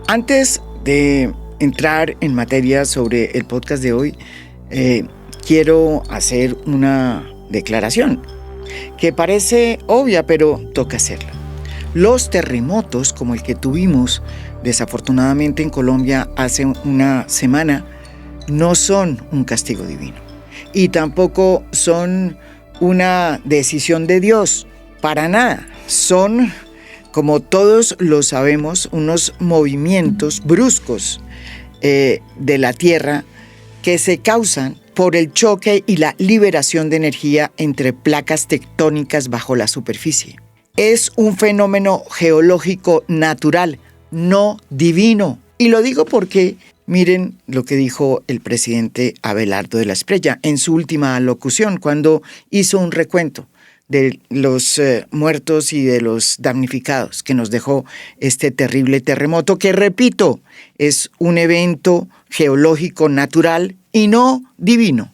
Antes de entrar en materia sobre el podcast de hoy, quiero hacer una declaración que parece obvia, pero toca hacerla. Los terremotos, como el que tuvimos desafortunadamente en Colombia hace una semana, no son un castigo divino y tampoco son una decisión de Dios, para nada. Son, como todos lo sabemos, unos movimientos bruscos de la Tierra que se causan por el choque y la liberación de energía entre placas tectónicas bajo la superficie. Es un fenómeno geológico natural, no divino. Y lo digo porque miren lo que dijo el presidente Abelardo de la Espriella en su última locución, cuando hizo un recuento de los muertos y de los damnificados que nos dejó este terrible terremoto, que repito, es un evento geológico natural y no divino.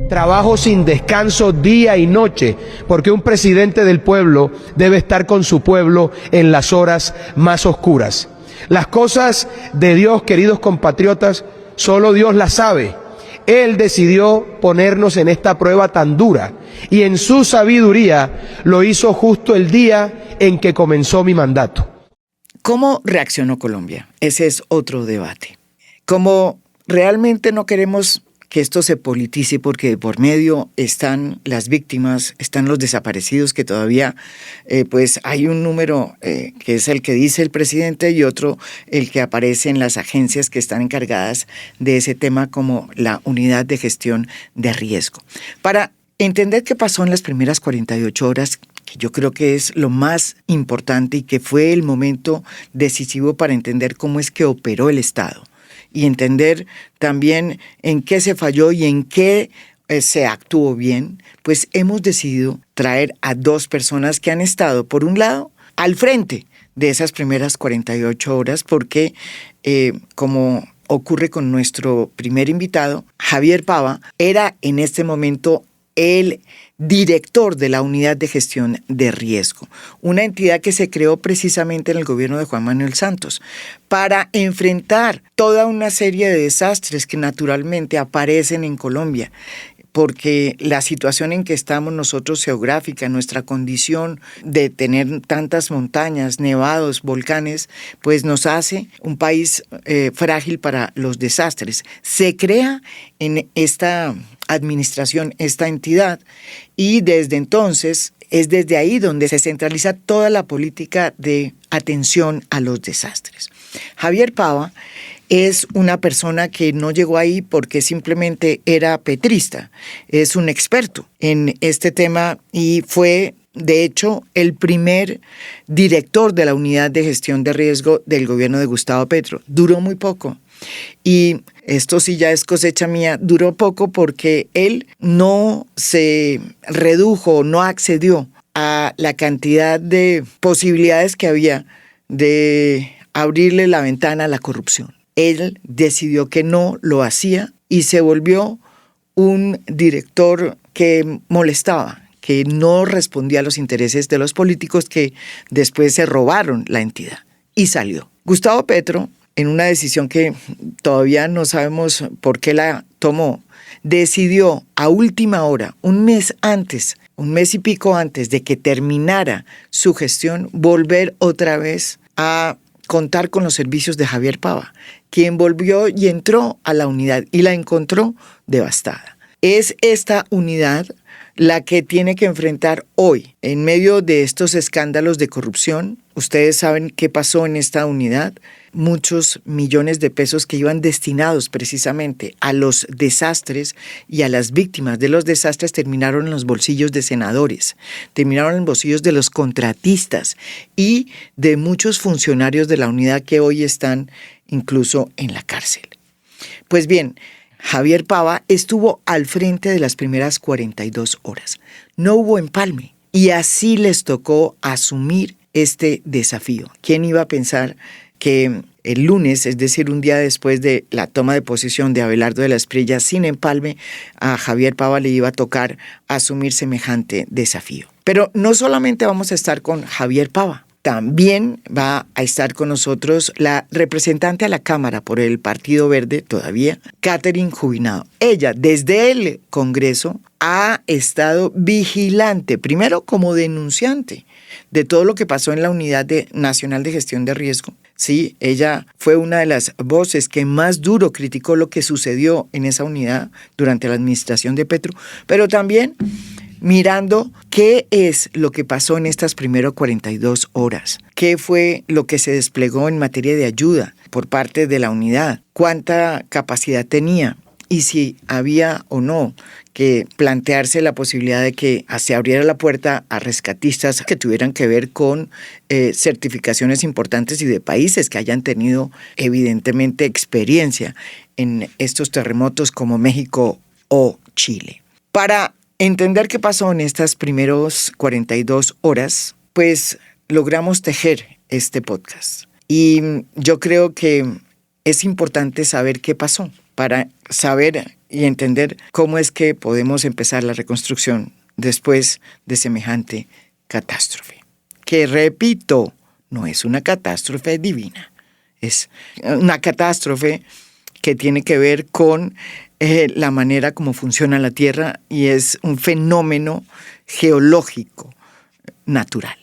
Trabajo sin descanso día y noche, porque un presidente del pueblo debe estar con su pueblo en las horas más oscuras. Las cosas de Dios, queridos compatriotas, solo Dios las sabe. Él decidió ponernos en esta prueba tan dura y en su sabiduría lo hizo justo el día en que comenzó mi mandato. ¿Cómo reaccionó Colombia? Ese es otro debate. Como realmente no queremos que esto se politice, porque por medio están las víctimas, están los desaparecidos, que todavía pues hay un número que es el que dice el presidente y otro el que aparece en las agencias que están encargadas de ese tema, como la Unidad de Gestión de Riesgo. Para entender qué pasó en las primeras 48 horas, que yo creo que es lo más importante y que fue el momento decisivo para entender cómo es que operó el Estado, y entender también en qué se falló y en qué se actuó bien, pues hemos decidido traer a dos personas que han estado, por un lado, al frente de esas primeras 48 horas, porque como ocurre con nuestro primer invitado, Javier Pava, era en este momento el director de la Unidad de Gestión de Riesgo, una entidad que se creó precisamente en el gobierno de Juan Manuel Santos para enfrentar toda una serie de desastres que naturalmente aparecen en Colombia, porque la situación en que estamos nosotros geográfica, nuestra condición de tener tantas montañas, nevados, volcanes, pues nos hace un país frágil para los desastres. Se crea en esta administración, esta entidad, y desde entonces es desde ahí donde se centraliza toda la política de atención a los desastres. Javier Pava es una persona que no llegó ahí porque simplemente era petrista, es un experto en este tema y fue, de hecho, el primer director de la Unidad de Gestión de Riesgo del gobierno de Gustavo Petro. Duró muy poco. Y esto sí ya es cosecha mía, duró poco porque él no se redujo, no accedió a la cantidad de posibilidades que había de abrirle la ventana a la corrupción. Él decidió que no lo hacía y se volvió un director que molestaba, que no respondía a los intereses de los políticos que después se robaron la entidad y salió. Gustavo Petro, en una decisión que todavía no sabemos por qué la tomó, decidió a última hora, un mes y pico antes de que terminara su gestión, volver otra vez a contar con los servicios de Javier Pava, quien volvió y entró a la unidad y la encontró devastada. Es esta unidad la que tiene que enfrentar hoy, en medio de estos escándalos de corrupción. Ustedes saben qué pasó en esta unidad. Muchos millones de pesos que iban destinados precisamente a los desastres y a las víctimas de los desastres terminaron en los bolsillos de senadores, terminaron en los bolsillos de los contratistas y de muchos funcionarios de la unidad que hoy están incluso en la cárcel. Pues bien, Javier Pava estuvo al frente de las primeras 42 horas. No hubo empalme y así les tocó asumir este desafío. ¿Quién iba a pensar que el lunes, es decir, un día después de la toma de posesión de Abelardo de la Espriella sin empalme, a Javier Pava le iba a tocar asumir semejante desafío? Pero no solamente vamos a estar con Javier Pava, también va a estar con nosotros la representante a la Cámara por el Partido Verde todavía, Catherine Jubinado. Ella, desde el Congreso, ha estado vigilante, primero como denunciante de todo lo que pasó en la Unidad Nacional de Gestión de Riesgo. Sí, ella fue una de las voces que más duro criticó lo que sucedió en esa unidad durante la administración de Petro, pero también mirando qué es lo que pasó en estas primeras 42 horas, qué fue lo que se desplegó en materia de ayuda por parte de la unidad, cuánta capacidad tenía y si había o no que plantearse la posibilidad de que se abriera la puerta a rescatistas que tuvieran que ver con certificaciones importantes y de países que hayan tenido evidentemente experiencia en estos terremotos como México o Chile. Para entender qué pasó en estas primeras 42 horas, pues logramos tejer este podcast. Y yo creo que es importante saber qué pasó para saber y entender cómo es que podemos empezar la reconstrucción después de semejante catástrofe. Que repito, no es una catástrofe divina, es una catástrofe que tiene que ver con la manera como funciona la Tierra y es un fenómeno geológico natural.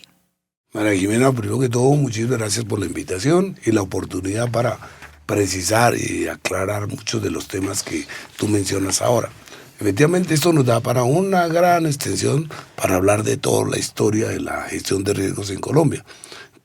María Jimena, primero que todo, muchísimas gracias por la invitación y la oportunidad para precisar y aclarar muchos de los temas que tú mencionas ahora. Efectivamente, esto nos da para una gran extensión para hablar de toda la historia de la gestión de riesgos en Colombia.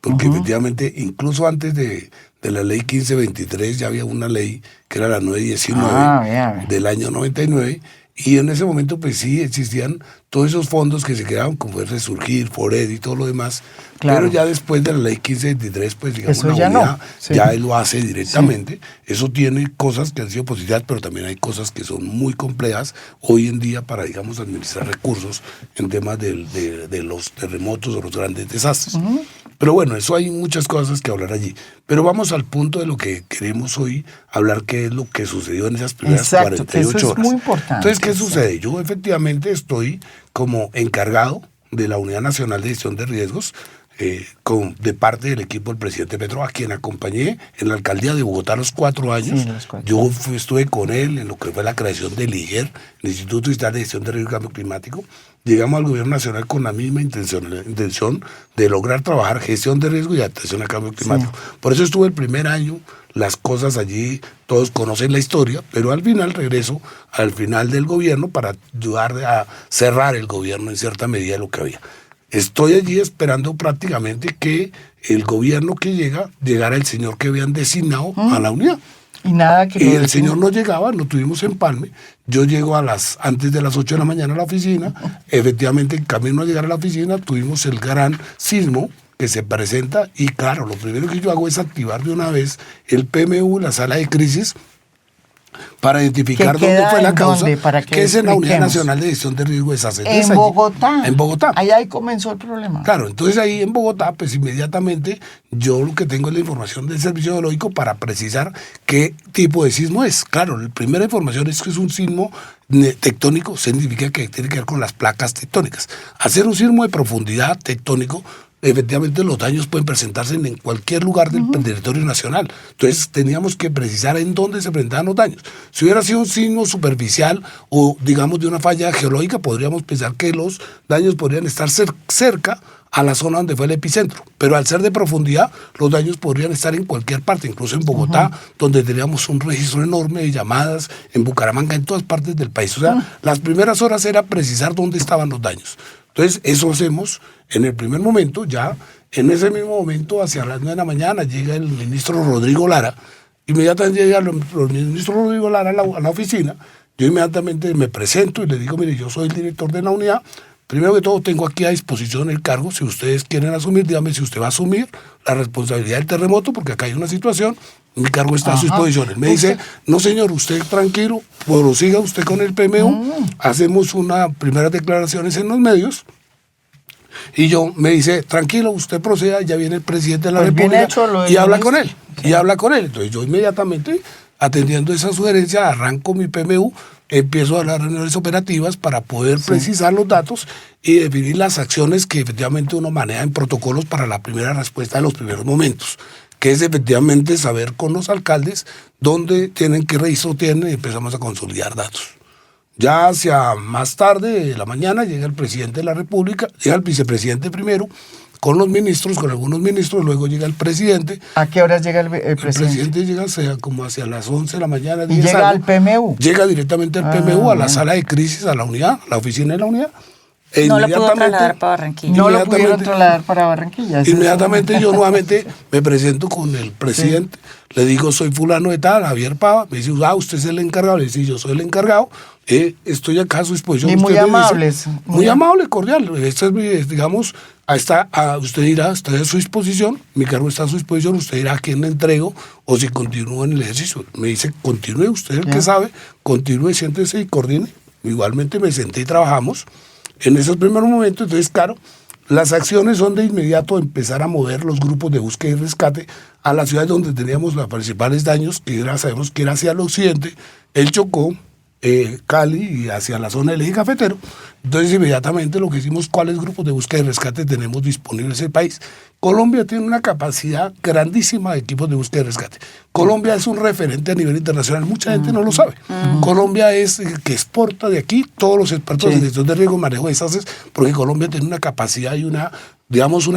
Porque efectivamente, incluso antes de la ley 1523 ya había una ley que era la 919 del año 99, y en ese momento pues sí existían todos esos fondos que se creaban como el Resurgir, Fored y todo lo demás, claro. Pero ya después de la ley 1523 pues digamos eso ya unidad, no. Sí. Ya él lo hace directamente, sí. Eso tiene cosas que han sido positivas, pero también hay cosas que son muy complejas hoy en día para digamos administrar recursos en temas de los terremotos o los grandes desastres. Pero bueno, eso hay muchas cosas que hablar allí. Pero vamos al punto de lo que queremos hoy hablar, qué es lo que sucedió en esas primeras 48 horas. Es muy importante. Entonces, ¿qué sucede? Yo efectivamente estoy como encargado de la Unidad Nacional de Gestión de Riesgos de parte del equipo del presidente Petro, a quien acompañé en la alcaldía de Bogotá los 4 años. Sí, los 4. Yo estuve con él en lo que fue la creación del IGER, el Instituto Distrital de Gestión de Riesgo y Cambio Climático. Llegamos al gobierno nacional con la misma intención de lograr trabajar gestión de riesgo y adaptación al cambio climático. Sí. Por eso estuve el primer año, las cosas allí, todos conocen la historia, pero al final regreso al final del gobierno para ayudar a cerrar el gobierno en cierta medida de lo que había. Estoy allí esperando prácticamente que el gobierno que llegara el señor que habían designado a la unidad. Y nada que y el señor no llegaba, lo tuvimos empalme. Yo llego antes de las 8 de la mañana a la oficina. Efectivamente, en camino a llegar a la oficina, tuvimos el gran sismo que se presenta. Y claro, lo primero que yo hago es activar de una vez el PMU, la sala de crisis, para identificar dónde fue la causa, que es en la Unidad Nacional de Gestión de Riesgo de SACET. En Bogotá. En Bogotá. Ahí comenzó el problema. Claro, entonces ahí en Bogotá, pues inmediatamente yo lo que tengo es la información del Servicio Geológico para precisar qué tipo de sismo es. Claro, la primera información es que es un sismo tectónico, significa que tiene que ver con las placas tectónicas. Hacer un sismo de profundidad tectónico, efectivamente los daños pueden presentarse en cualquier lugar del territorio nacional. Entonces teníamos que precisar en dónde se presentaban los daños. Si hubiera sido un sismo superficial o digamos de una falla geológica, podríamos pensar que los daños podrían estar cerca a la zona donde fue el epicentro. Pero al ser de profundidad, los daños podrían estar en cualquier parte, incluso en Bogotá, donde teníamos un registro enorme de llamadas, en Bucaramanga, en todas partes del país. O sea, las primeras horas era precisar dónde estaban los daños. Entonces, eso hacemos en el primer momento. Ya en ese mismo momento, hacia las 9 de la mañana, llega el ministro Rodrigo Lara. Inmediatamente llega el ministro Rodrigo Lara a la oficina. Yo inmediatamente me presento y le digo, mire, yo soy el director de la unidad. Primero que todo, tengo aquí a disposición el cargo. Si ustedes quieren asumir, dígame si usted va a asumir la responsabilidad del terremoto, porque acá hay una situación. Mi cargo está a su disposición. Él me dice, no señor, usted tranquilo, prosiga usted con el PMU, hacemos unas primeras declaraciones en los medios, y yo me dice, tranquilo, usted proceda, ya viene el presidente de la República y habla con él. Sí. Y habla con él. Entonces yo inmediatamente atendiendo esa sugerencia, arranco mi PMU, empiezo a las reuniones operativas para poder precisar los datos y definir las acciones que efectivamente uno maneja en protocolos para la primera respuesta de los primeros momentos, que es efectivamente saber con los alcaldes dónde tienen, qué registro tienen, y empezamos a consolidar datos. Ya hacia más tarde de la mañana llega el presidente de la República, llega el vicepresidente primero, con los ministros, con algunos ministros, luego llega el presidente. ¿A qué horas llega el presidente? El presidente llega como hacia las 11 de la mañana. ¿Y llega al PMU? Llega directamente al PMU, a la sala de crisis, a la unidad, a la oficina de la unidad. No lo pudo trasladar para Barranquilla. No lo pudieron trasladar para Barranquilla. Inmediatamente yo nuevamente me presento con el presidente, le digo, soy fulano de tal, Javier Pava, me dice, usted es el encargado, le dice, yo soy el encargado, estoy acá a su disposición. Y muy amables. Muy amable, cordial. Esta es mi, digamos, usted dirá, está a su disposición, mi cargo está a su disposición, usted dirá a quién le entrego o si continúa en el ejercicio. Me dice, continúe, usted es el que sabe, continúe, siéntese y coordine. Igualmente me senté y trabajamos. En esos primeros momentos, entonces, claro, las acciones son de inmediato empezar a mover los grupos de búsqueda y rescate a las ciudades donde teníamos los principales daños, que sabemos que era hacia el occidente, el Chocó, Cali y hacia la zona del eje cafetero. Entonces, inmediatamente lo que hicimos, ¿cuáles grupos de búsqueda y rescate tenemos disponibles en el país? Colombia tiene una capacidad grandísima de equipos de búsqueda y rescate. Colombia es un referente a nivel internacional, mucha gente no lo sabe. Colombia es el que exporta de aquí todos los expertos en gestión de riesgo y manejo de desastres, porque Colombia tiene una capacidad y una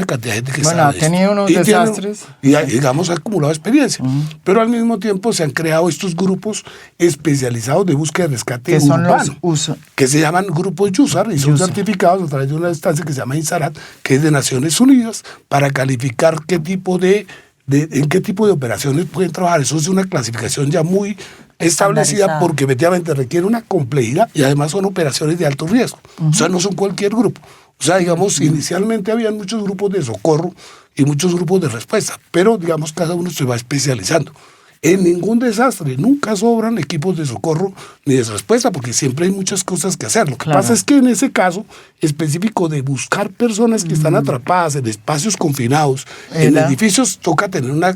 cantidad de gente que sabe. Ha tenido unos desastres. Y digamos, ha acumulado experiencia. Pero al mismo tiempo se han creado estos grupos especializados de búsqueda y rescate que son urbano, los que se llaman grupos YUSAR y son certificados a través de una instancia que se llama INSARAT, que es de Naciones Unidas, para calificar en qué tipo de operaciones pueden trabajar. Eso es una clasificación ya muy establecida porque efectivamente requiere una complejidad y además son operaciones de alto riesgo. O sea, no son cualquier grupo. O sea, digamos, inicialmente habían muchos grupos de socorro y muchos grupos de respuesta, pero digamos cada uno se va especializando. En ningún desastre nunca sobran equipos de socorro ni de respuesta porque siempre hay muchas cosas que hacer. Lo que pasa es que en ese caso específico de buscar personas que están atrapadas en espacios confinados, en edificios, toca tener una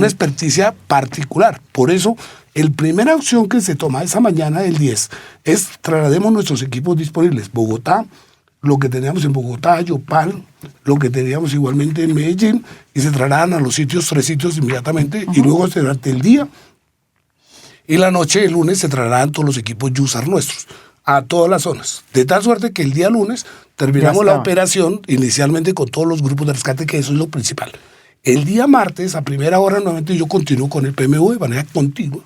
experticia particular. Por eso, la primera opción que se toma esa mañana del 10 es traslademos nuestros equipos disponibles. Bogotá, lo que teníamos en Bogotá, Yopal, lo que teníamos igualmente en Medellín, y se trasladan a los 3 sitios inmediatamente, y luego durante el día y la noche, el lunes, se trasladan todos los equipos YUSAR nuestros a todas las zonas. De tal suerte que el día lunes terminamos la operación inicialmente con todos los grupos de rescate, que eso es lo principal. El día martes, a primera hora, nuevamente yo continúo con el PMU de manera continua.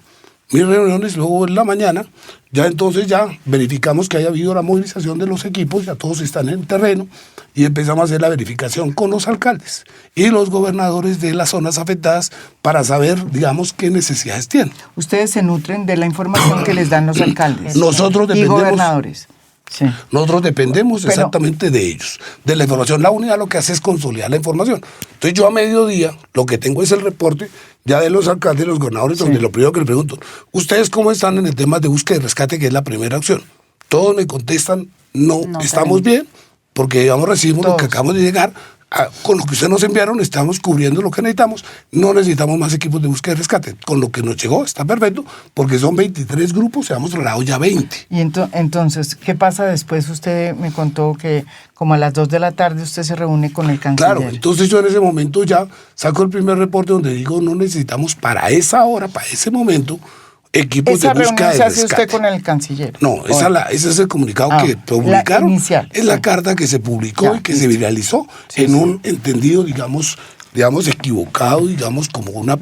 Mis reuniones, luego en la mañana, ya entonces ya verificamos que haya habido la movilización de los equipos, ya todos están en terreno, y empezamos a hacer la verificación con los alcaldes y los gobernadores de las zonas afectadas para saber, digamos, qué necesidades tienen. Ustedes se nutren de la información que les dan los alcaldes Nosotros dependemos, y gobernadores. Sí. Nosotros dependemos exactamente de ellos, de la información. La unidad lo que hace es consolidar la información. Entonces yo a mediodía lo que tengo es el reporte ya de los alcaldes y los gobernadores, donde lo primero que les pregunto, ¿ustedes cómo están en el tema de búsqueda y rescate, que es la primera opción? Todos me contestan, no estamos bien, porque digamos recibimos lo que acabamos de llegar, con lo que ustedes nos enviaron estamos cubriendo lo que necesitamos, no necesitamos más equipos de búsqueda y rescate. Con lo que nos llegó está perfecto, porque son 23 grupos, hemos trasladado ya 20. Y entonces, ¿qué pasa después? Usted me contó que como a las 2 de la tarde usted se reúne con el canciller. Claro, entonces yo en ese momento ya saco el primer reporte donde digo, no necesitamos para esa hora, para ese momento, equipos de búsqueda y rescate. ¿Esa reunión se hace usted con el canciller? No, ese es el comunicado que publicaron. La inicial. Es la carta que se publicó y que se viralizó en un entendido, digamos, equivocado, digamos, como una,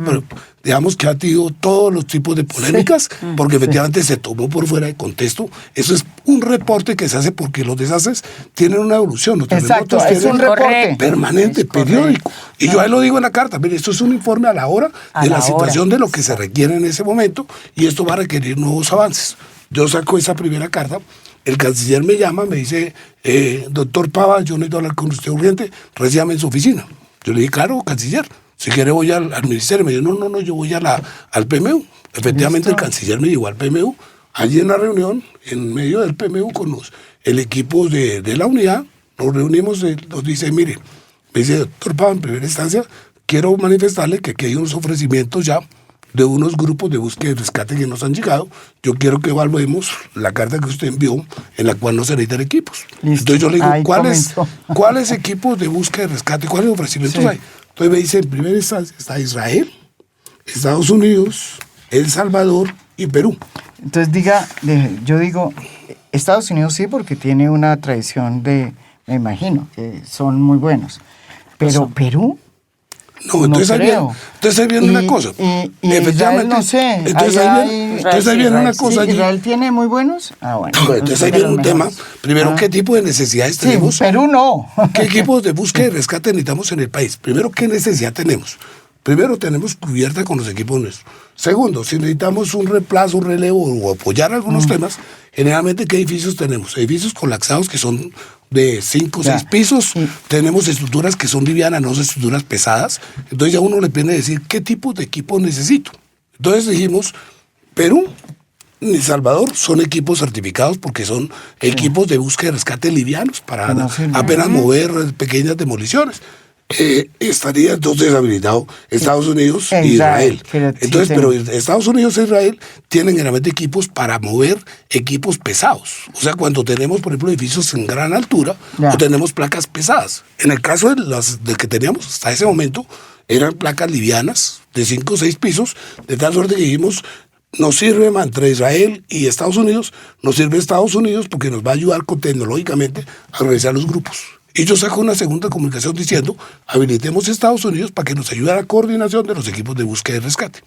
digamos que ha tenido todos los tipos de polémicas, porque efectivamente se tomó por fuera de contexto. Eso es un reporte que se hace porque los desastres tienen una evolución. Exacto, es un reporte permanente, periódico. Y yo ahí lo digo en la carta, mire, esto es un informe a la hora de la situación de lo que se requiere en ese momento, y esto va a requerir nuevos avances. Yo saco esa primera carta, el canciller me llama, me dice, doctor Pava, yo necesito hablar con usted urgente, recíbame en su oficina. Yo le dije, claro, canciller, si quiere voy al ministerio. Me dijo, no, yo voy al PMU. Efectivamente, el canciller me llevó al PMU. Allí en la reunión, en medio del PMU, con el equipo de la unidad, nos reunimos, nos dice, mire, me dice, doctor Pava, en primera instancia, quiero manifestarle que aquí hay unos ofrecimientos ya de unos grupos de búsqueda y rescate que nos han llegado. Yo quiero que evaluemos la carta que usted envió, en la cual no se necesitan equipos. Listo. Entonces yo le digo, Ahí ¿cuáles equipos de búsqueda y rescate, cuáles ofrecimientos hay? Entonces me dice, en primera instancia está Israel, Estados Unidos, El Salvador y Perú. Entonces yo digo, Estados Unidos sí, porque tiene una tradición me imagino, que son muy buenos. Pero Perú... No, entonces ahí viene una cosa. Efectivamente. Israel, no sé. Entonces ahí viene una cosa. Sí, ¿Israel tiene muy buenos? Bueno. Entonces ahí viene un tema. Primero, ¿qué tipo de necesidades tenemos? Sí, Perú no. ¿Qué equipos de búsqueda y rescate necesitamos en el país? Primero, ¿qué necesidad tenemos? Primero, tenemos cubierta con los equipos nuestros. Segundo, si necesitamos un reemplazo, un relevo o apoyar algunos temas, generalmente, ¿qué edificios tenemos? Edificios colapsados que son de 5 o 6 pisos. Tenemos estructuras que son livianas, no son estructuras pesadas. Entonces ya uno le puede decir qué tipo de equipo necesito. Entonces dijimos, Perú y El Salvador son equipos certificados porque son equipos de búsqueda y rescate livianos para apenas mover pequeñas demoliciones. Estaría entonces habilitado Estados Unidos e Israel. Entonces, pero Estados Unidos e Israel tienen generalmente equipos para mover equipos pesados. O sea, cuando tenemos, por ejemplo, edificios en gran altura o tenemos placas pesadas. En el caso de que teníamos hasta ese momento, eran placas livianas de 5 o 6 pisos, de tal suerte que dijimos, nos sirve entre Israel y Estados Unidos, nos sirve Estados Unidos porque nos va a ayudar tecnológicamente a realizar los grupos. Y yo saco una segunda comunicación diciendo, habilitemos Estados Unidos para que nos ayude a la coordinación de los equipos de búsqueda y rescate.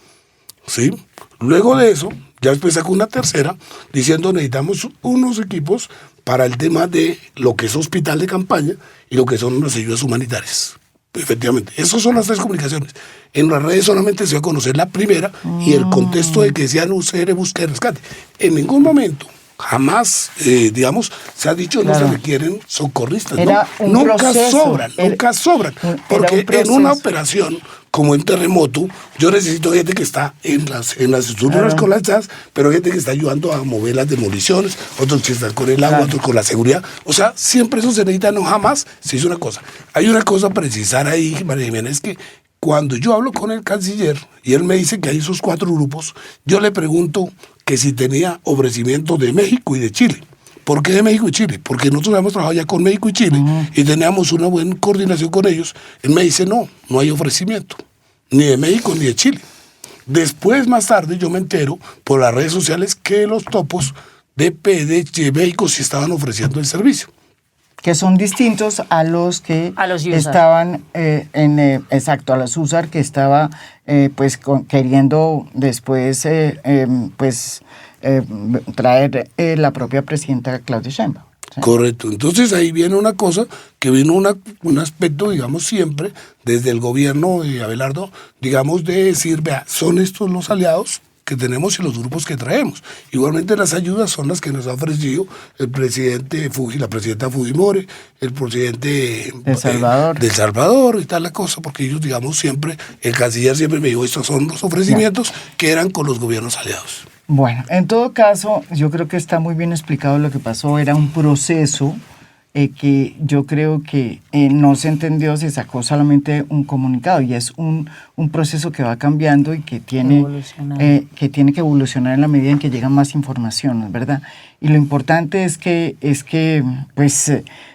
¿Sí? Luego de eso, ya después saco una tercera diciendo, necesitamos unos equipos para el tema de lo que es hospital de campaña y lo que son las ayudas humanitarias. Efectivamente, esas son las 3 comunicaciones. En las redes solamente se va a conocer la primera y el contexto de que sean UCR búsqueda y rescate. En ningún momento jamás, digamos, se ha dicho no se requieren socorristas. Nunca sobran. Porque en una operación como en terremoto, yo necesito gente que está en las estructuras colapsadas, pero gente que está ayudando a mover las demoliciones, otros que están con el agua, otros con la seguridad. O sea, siempre eso se necesita, no jamás se hizo una cosa. Hay una cosa a precisar ahí, María Jiménez, que cuando yo hablo con el canciller y él me dice que hay esos 4 grupos, yo le pregunto que si tenía ofrecimientos de México y de Chile. ¿Por qué de México y Chile? Porque nosotros hemos trabajado ya con México y Chile y teníamos una buena coordinación con ellos. Él me dice, no hay ofrecimiento, ni de México ni de Chile. Después, más tarde, yo me entero por las redes sociales que los topos de México sí estaban ofreciendo el servicio. Que son distintos a los que estaban a los USAR, que estaba queriendo después traer la propia presidenta Claudia Sheinbaum. ¿Sí? Correcto. Entonces ahí viene una cosa que vino un aspecto, digamos, siempre desde el gobierno de Abelardo, digamos, de decir, vea, son estos los aliados que tenemos y los grupos que traemos. Igualmente las ayudas son las que nos ha ofrecido el presidente la presidenta Fujimori, el presidente del Salvador y tal la cosa, porque ellos, digamos, siempre, el canciller siempre me dijo, estos son los ofrecimientos que eran con los gobiernos aliados. Bueno, en todo caso, yo creo que está muy bien explicado lo que pasó. Era un proceso que yo creo que no se entendió, se sacó solamente un comunicado y es un proceso que va cambiando y que tiene que evolucionar en la medida en que llega más información, ¿verdad? Y lo importante es que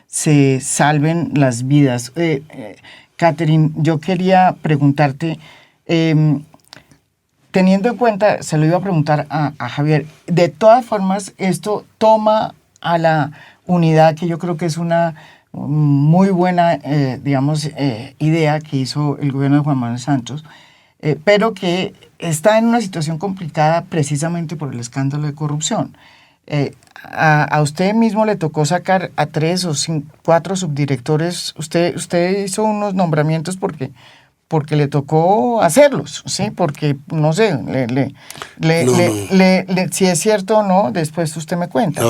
se salven las vidas. Catherine, yo quería preguntarte, teniendo en cuenta, se lo iba a preguntar a Javier, de todas formas, esto toma a la unidad, que yo creo que es una muy buena, idea que hizo el gobierno de Juan Manuel Santos, pero que está en una situación complicada precisamente por el escándalo de corrupción. A usted mismo le tocó sacar a 3 o 4 subdirectores. Usted hizo unos nombramientos porque le tocó hacerlos, ¿sí? Porque, no sé, si es cierto o no, después usted me cuenta.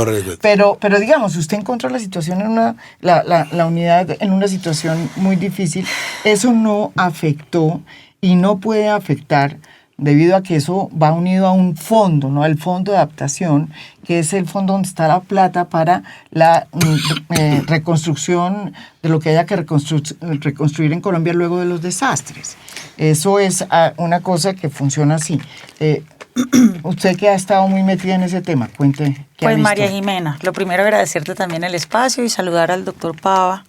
Pero digamos, usted encontró la situación la unidad en una situación muy difícil. Eso no afectó y no puede afectar debido a que eso va unido a un fondo, ¿no? El fondo de adaptación, que es el fondo donde está la plata para la reconstrucción de lo que haya que reconstruir en Colombia luego de los desastres. Eso es una cosa que funciona así. Usted que ha estado muy metida en ese tema, cuente. ¿Qué ha Pues visto? María Jimena, lo primero agradecerte también el espacio y saludar al doctor Pava,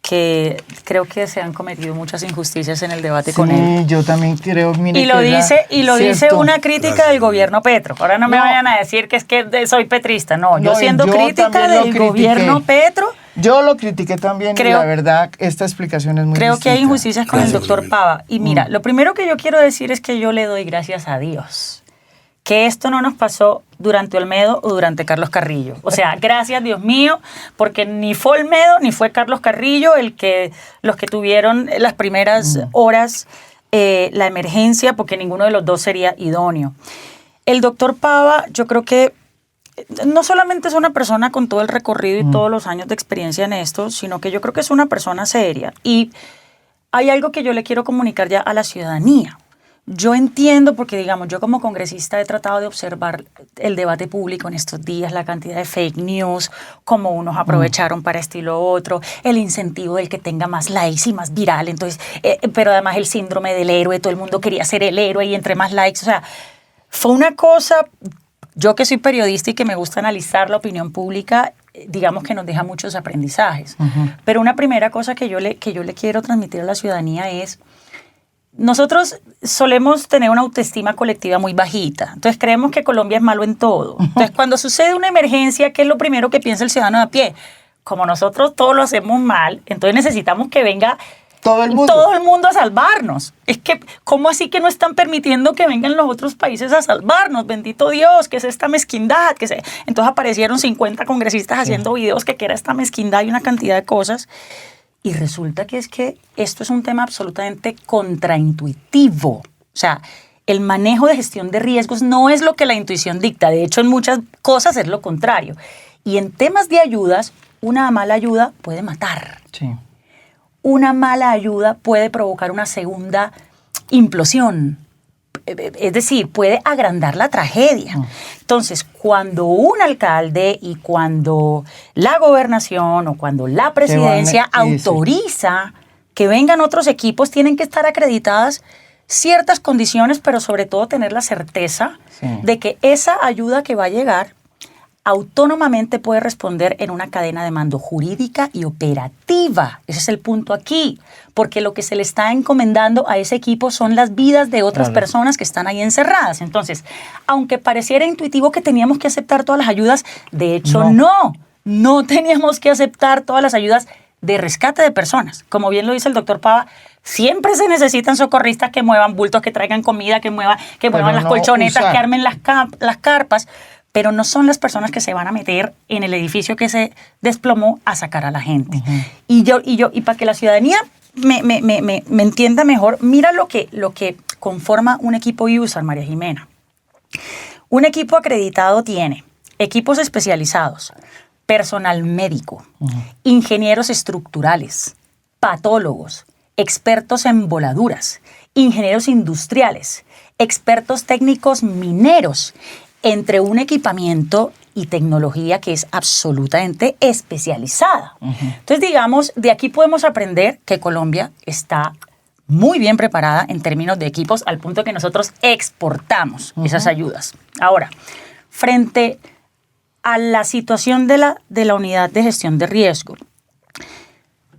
que creo que se han cometido muchas injusticias en el debate con él. Sí, yo también creo, mire, Y lo que dice cierto. una crítica del gobierno Petro. Ahora no me vayan a decir que es que soy petrista. No, yo No, siendo yo crítica también lo del critiqué. gobierno Petro, Yo lo critiqué también y Creo- la verdad esta explicación es muy creo que hay distinta. injusticias con el doctor Pava. Y mira, lo primero que yo quiero decir es que yo le doy gracias a Dios que esto no nos pasó durante Olmedo o durante Carlos Carrillo. O sea, gracias Dios mío, porque ni fue Olmedo ni fue Carlos Carrillo los que tuvieron las primeras horas la emergencia, porque ninguno de los dos sería idóneo. El doctor Pava, yo creo que no solamente es una persona con todo el recorrido y todos los años de experiencia en esto, sino que yo creo que es una persona seria. Y hay algo que yo le quiero comunicar ya a la ciudadanía. Yo entiendo, porque digamos, yo como congresista he tratado de observar el debate público en estos días, la cantidad de fake news, cómo unos aprovecharon para esto y lo otro, el incentivo del que tenga más likes y más viral, entonces, pero además el síndrome del héroe, todo el mundo quería ser el héroe y entre más likes, o sea, fue una cosa, yo que soy periodista y que me gusta analizar la opinión pública, digamos que nos deja muchos aprendizajes. Pero una primera cosa que yo le quiero transmitir a la ciudadanía es, nosotros solemos tener una autoestima colectiva muy bajita. Entonces creemos que Colombia es malo en todo. Entonces cuando sucede una emergencia, ¿qué es lo primero que piensa el ciudadano de a pie? Como nosotros todos lo hacemos mal, entonces necesitamos que venga todo el mundo a salvarnos. Es que, ¿cómo así que no están permitiendo que vengan los otros países a salvarnos? Bendito Dios, ¿qué es esta mezquindad? Entonces aparecieron 50 congresistas haciendo videos que era esta mezquindad y una cantidad de cosas. Y resulta que es que esto es un tema absolutamente contraintuitivo. O sea, el manejo de gestión de riesgos no es lo que la intuición dicta. De hecho, en muchas cosas es lo contrario. Y en temas de ayudas, una mala ayuda puede matar. Sí. Una mala ayuda puede provocar una segunda implosión. Es decir, puede agrandar la tragedia. Entonces, cuando un alcalde y cuando la gobernación o cuando la presidencia autoriza que vengan otros equipos, tienen que estar acreditadas ciertas condiciones, pero sobre todo tener la certeza de que esa ayuda que va a llegar autónomamente puede responder en una cadena de mando jurídica y operativa. Ese es el punto aquí, porque lo que se le está encomendando a ese equipo son las vidas de otras personas que están ahí encerradas. Entonces, aunque pareciera intuitivo que teníamos que aceptar todas las ayudas, de hecho no teníamos que aceptar todas las ayudas de rescate de personas. Como bien lo dice el doctor Pava, siempre se necesitan socorristas que muevan bultos, que traigan comida, que muevan las colchonetas, que armen las carpas, pero no son las personas que se van a meter en el edificio que se desplomó a sacar a la gente. Y para que la ciudadanía me entienda mejor, mira lo que conforma un equipo USAR, María Jimena. Un equipo acreditado tiene equipos especializados, personal médico, ingenieros estructurales, patólogos, expertos en voladuras, ingenieros industriales, expertos técnicos mineros, entre un equipamiento y tecnología que es absolutamente especializada. Entonces, digamos, de aquí podemos aprender que Colombia está muy bien preparada en términos de equipos, al punto que nosotros exportamos esas ayudas. Ahora, frente a la situación de la unidad de gestión de riesgo,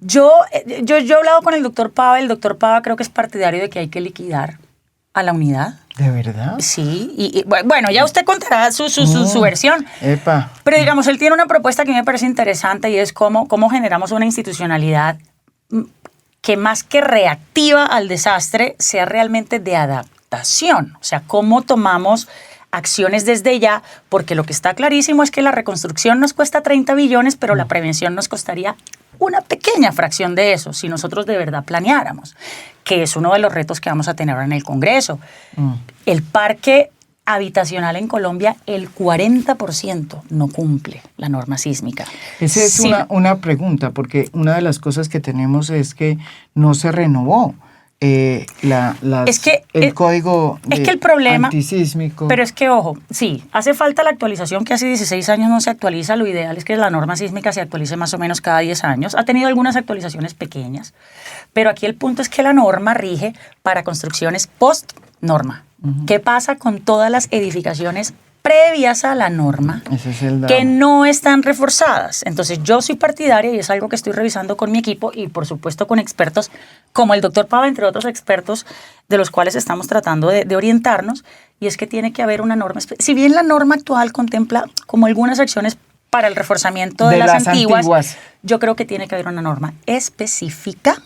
yo he hablado con el doctor Pava creo que es partidario de que hay que liquidar a la unidad. ¿De verdad? Sí, y bueno, ya usted contará su versión. Epa. Pero digamos, él tiene una propuesta que me parece interesante y es cómo generamos una institucionalidad que más que reactiva al desastre sea realmente de adaptación. O sea, cómo tomamos acciones desde ya, porque lo que está clarísimo es que la reconstrucción nos cuesta 30 billones, pero la prevención nos costaría una pequeña fracción de eso, si nosotros de verdad planeáramos, que es uno de los retos que vamos a tener ahora en el Congreso. El parque habitacional en Colombia, el 40% no cumple la norma sísmica. Esa es una pregunta, porque una de las cosas que tenemos es que no se renovó. el código el problema, antisísmico. Pero es que, ojo, sí, hace falta la actualización que hace 16 años no se actualiza. Lo ideal es que la norma sísmica se actualice más o menos cada 10 años. Ha tenido algunas actualizaciones pequeñas, pero aquí el punto es que la norma rige para construcciones post-norma. ¿Qué pasa con todas las edificaciones previas a la norma que no están reforzadas? Entonces yo soy partidaria, y es algo que estoy revisando con mi equipo y por supuesto con expertos como el doctor Pava, entre otros expertos de los cuales estamos tratando de orientarnos, y es que tiene que haber una norma. Si bien la norma actual contempla como algunas acciones para el reforzamiento de las antiguas, yo creo que tiene que haber una norma específica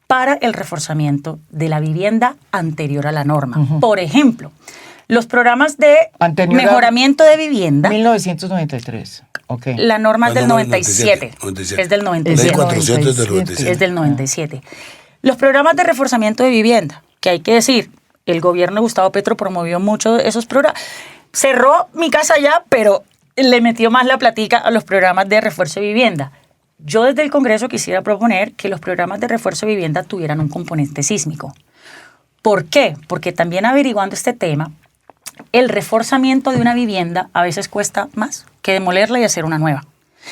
para el reforzamiento de la vivienda anterior a la norma. Por ejemplo, los programas de mejoramiento de vivienda. 1993. Okay. La norma es del 97. Es del 97. Ley 400 es del 97. Es del 97. Los programas de reforzamiento de vivienda, que hay que decir, el gobierno de Gustavo Petro promovió mucho esos programas. Cerró mi casa ya, pero le metió más la platica a los programas de refuerzo de vivienda. Yo desde el Congreso quisiera proponer que los programas de refuerzo de vivienda tuvieran un componente sísmico. ¿Por qué? Porque también averiguando este tema, el reforzamiento de una vivienda a veces cuesta más que demolerla y hacer una nueva.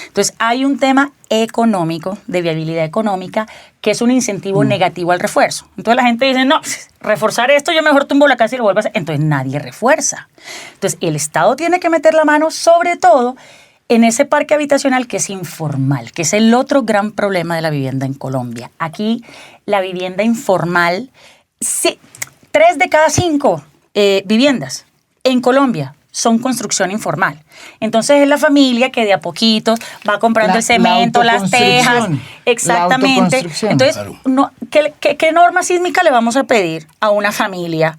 Entonces hay un tema económico, de viabilidad económica, que es un incentivo negativo al refuerzo. Entonces la gente dice, no, reforzar esto, yo mejor tumbo la casa y lo vuelvo a hacer. Entonces nadie refuerza. Entonces el Estado tiene que meter la mano sobre todo en ese parque habitacional que es informal, que es el otro gran problema de la vivienda en Colombia. Aquí la vivienda informal, 3 de cada 5 viviendas en Colombia son construcción informal. Entonces es la familia que de a poquito va comprando el cemento, las tejas. Exactamente. Entonces, ¿qué norma sísmica le vamos a pedir a una familia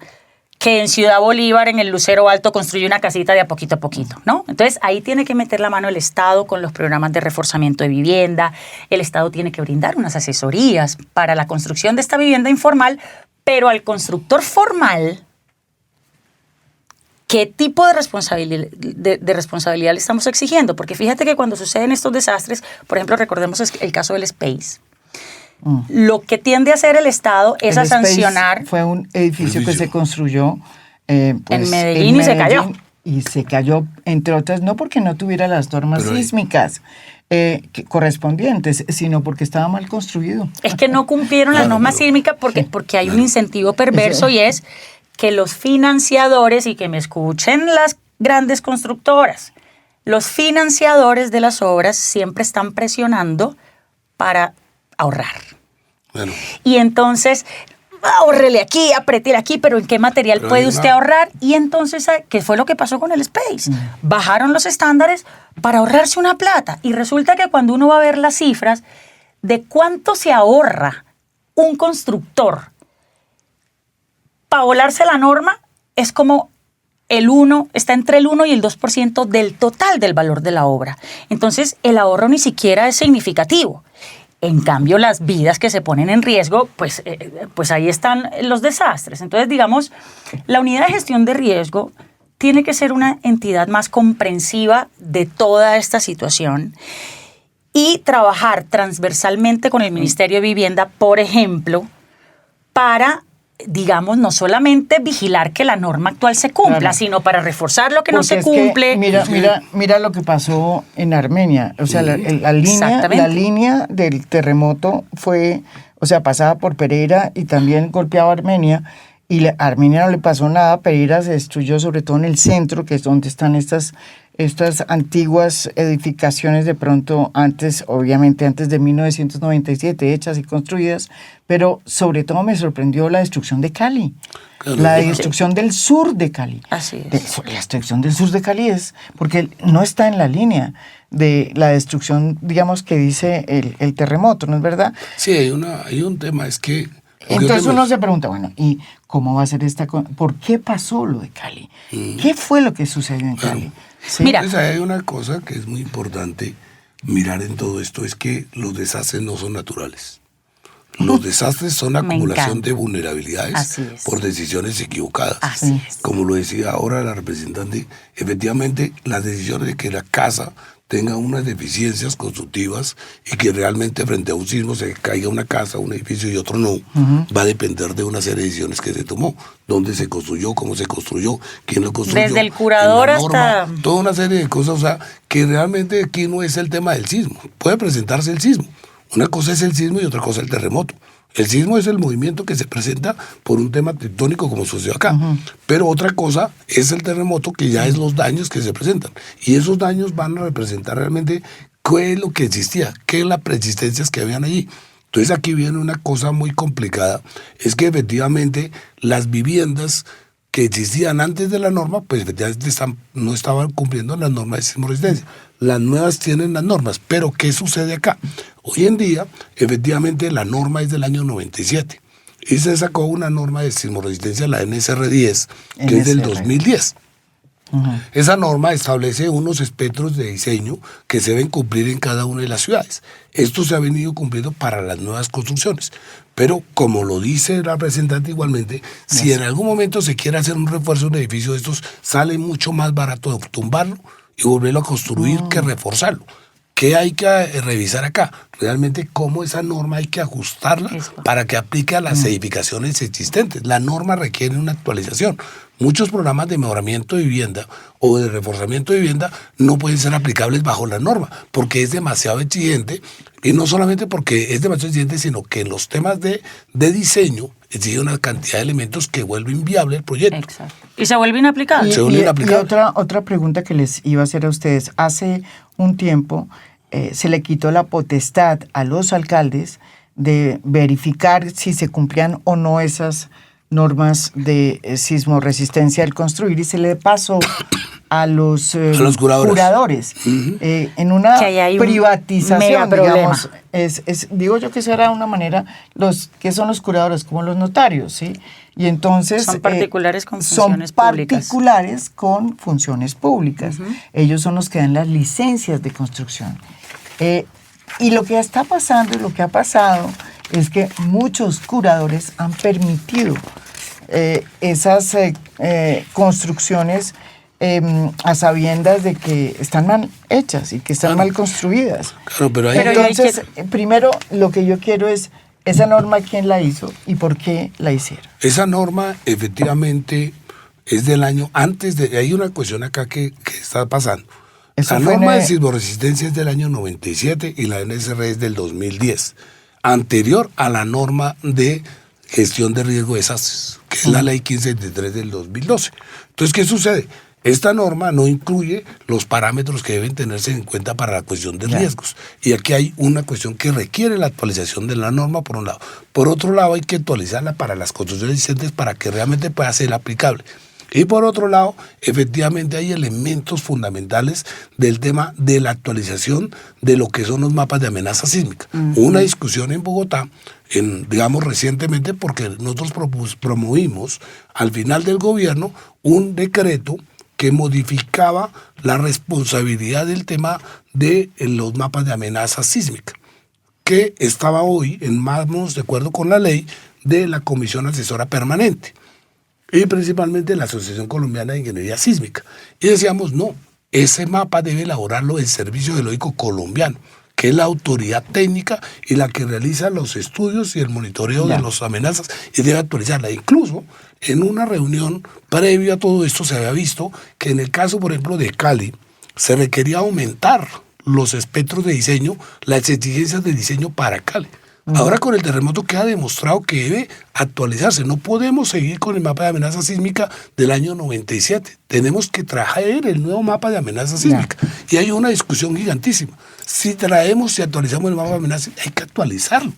que en Ciudad Bolívar, en el Lucero Alto, construye una casita de a poquito, ¿no? Entonces ahí tiene que meter la mano el Estado con los programas de reforzamiento de vivienda. El Estado tiene que brindar unas asesorías para la construcción de esta vivienda informal, pero al constructor formal, ¿qué tipo de responsabilidad le estamos exigiendo? Porque fíjate que cuando suceden estos desastres, por ejemplo, recordemos el caso del Space, lo que tiende a hacer el Estado es a sancionar. Fue un edificio que se construyó en Medellín y se cayó. Y se cayó, entre otras, no porque no tuviera las normas sísmicas correspondientes, sino porque estaba mal construido. Es que no cumplieron las normas sísmicas porque hay un incentivo perverso y es que los financiadores, y que me escuchen las grandes constructoras, los financiadores de las obras siempre están presionando para ahorrar. Bueno. Y entonces, ahórrele aquí, apriétele aquí, pero ¿en qué material puede usted ahorrar? Y entonces, ¿qué fue lo que pasó con el Space? Bajaron los estándares para ahorrarse una plata. Y resulta que cuando uno va a ver las cifras de cuánto se ahorra un constructor para volarse la norma, es como está entre el 1 y el 2% del total del valor de la obra. Entonces, el ahorro ni siquiera es significativo. En cambio, las vidas que se ponen en riesgo, pues ahí están los desastres. Entonces, digamos, la unidad de gestión de riesgo tiene que ser una entidad más comprensiva de toda esta situación y trabajar transversalmente con el Ministerio de Vivienda, por ejemplo, para, digamos, no solamente vigilar que la norma actual se cumpla, sino para reforzar lo que no se cumple. Mira lo que pasó en Armenia. O sea, la línea del terremoto pasaba por Pereira y también golpeaba a Armenia. Y a Armenia no le pasó nada. Pereira se destruyó sobre todo en el centro, que es donde están estas antiguas edificaciones de pronto obviamente antes de 1997, hechas y construidas, pero sobre todo me sorprendió la destrucción de Cali, la destrucción del sur de Cali. Así es. La destrucción del sur de Cali es porque no está en la línea de la destrucción, digamos, que dice el terremoto, ¿no es verdad? Sí, hay un tema, es que... Entonces uno se pregunta, bueno, ¿y cómo va a ser por qué pasó lo de Cali? ¿Qué fue lo que sucedió en Cali? ¿Sí? Mira, entonces hay una cosa que es muy importante mirar en todo esto, es que los desastres no son naturales. Los desastres son acumulación de vulnerabilidades por decisiones equivocadas. Así es. Como lo decía ahora la representante, efectivamente las decisiones de que la casa tenga unas deficiencias constructivas y que realmente frente a un sismo se caiga una casa, un edificio y otro no, va a depender de una serie de decisiones que se tomó, dónde se construyó, cómo se construyó, quién lo construyó. Desde el curador hasta... Toda una serie de cosas, o sea, que realmente aquí no es el tema del sismo. Puede presentarse el sismo. Una cosa es el sismo y otra cosa el terremoto. El sismo es el movimiento que se presenta por un tema tectónico como sucedió acá. Pero otra cosa es el terremoto, que ya es los daños que se presentan. Y esos daños van a representar realmente qué es lo que existía, qué es las preexistencias que habían allí. Entonces aquí viene una cosa muy complicada, es que efectivamente las viviendas que existían antes de la norma, pues efectivamente no estaban cumpliendo las normas de sismoresistencia. Las nuevas tienen las normas, pero ¿qué sucede acá? Hoy en día, efectivamente, la norma es del año 97 y se sacó una norma de sismoresistencia, la NSR10, que es del 2010. Esa norma establece unos espectros de diseño que se deben cumplir en cada una de las ciudades. Esto se ha venido cumpliendo para las nuevas construcciones. Pero, como lo dice la representante igualmente, si en algún momento se quiere hacer un refuerzo de un edificio de estos, sale mucho más barato tumbarlo y volverlo a construir que reforzarlo. ¿Qué hay que revisar acá? Realmente cómo esa norma hay que ajustarla para que aplique a las edificaciones existentes. La norma requiere una actualización. Muchos programas de mejoramiento de vivienda o de reforzamiento de vivienda no pueden ser aplicables bajo la norma porque es demasiado exigente, y no solamente porque es demasiado exigente, sino que en los temas de diseño exige una cantidad de elementos que vuelve inviable el proyecto. Exacto. Y se vuelve inaplicable. Y otra pregunta que les iba a hacer a ustedes. Hace un tiempo se le quitó la potestad a los alcaldes de verificar si se cumplían o no esas normas de sismoresistencia al construir, y se le pasó a los curadores. En una privatización, digamos, digo yo que esa era una manera, ¿qué son los curadores? Como los notarios, ¿sí? Y entonces son particulares con funciones públicas. Particulares con funciones públicas. Ellos son los que dan las licencias de construcción. Y lo que está pasando y lo que ha pasado es que muchos curadores han permitido esas construcciones a sabiendas de que están mal hechas y que están mal construidas. Claro, pero entonces, primero lo que yo quiero es, esa norma, ¿quién la hizo y por qué la hicieron? Esa norma efectivamente es del año antes de... Hay una cuestión acá que está pasando. La norma de sismoresistencia es del año 97 y la NSR es del 2010, anterior a la norma de gestión de riesgo de desastres, que es la ley 1573 del 2012. Entonces, ¿qué sucede? Esta norma no incluye los parámetros que deben tenerse en cuenta para la cuestión de riesgos. Y aquí hay una cuestión que requiere la actualización de la norma, por un lado. Por otro lado, hay que actualizarla para las construcciones existentes para que realmente pueda ser aplicable. Y por otro lado, efectivamente hay elementos fundamentales del tema de la actualización de lo que son los mapas de amenaza sísmica. Una discusión en Bogotá, digamos recientemente, porque nosotros promovimos al final del gobierno un decreto que modificaba la responsabilidad del tema de los mapas de amenaza sísmica, que estaba hoy en manos, de acuerdo con la ley, de la Comisión Asesora Permanente y principalmente la Asociación Colombiana de Ingeniería Sísmica. Y decíamos, no, ese mapa debe elaborarlo el Servicio Geológico Colombiano, que es la autoridad técnica y la que realiza los estudios y el monitoreo de las amenazas, y debe actualizarla. Incluso en una reunión previa a todo esto se había visto que en el caso, por ejemplo, de Cali, se requería aumentar los espectros de diseño, las exigencias de diseño para Cali. Ahora con el terremoto queda demostrado que debe actualizarse. No podemos seguir con el mapa de amenaza sísmica del año 97. Tenemos que traer el nuevo mapa de amenaza sísmica. Y hay una discusión gigantísima. Si traemos y actualizamos el mapa de amenaza, hay que actualizarlo.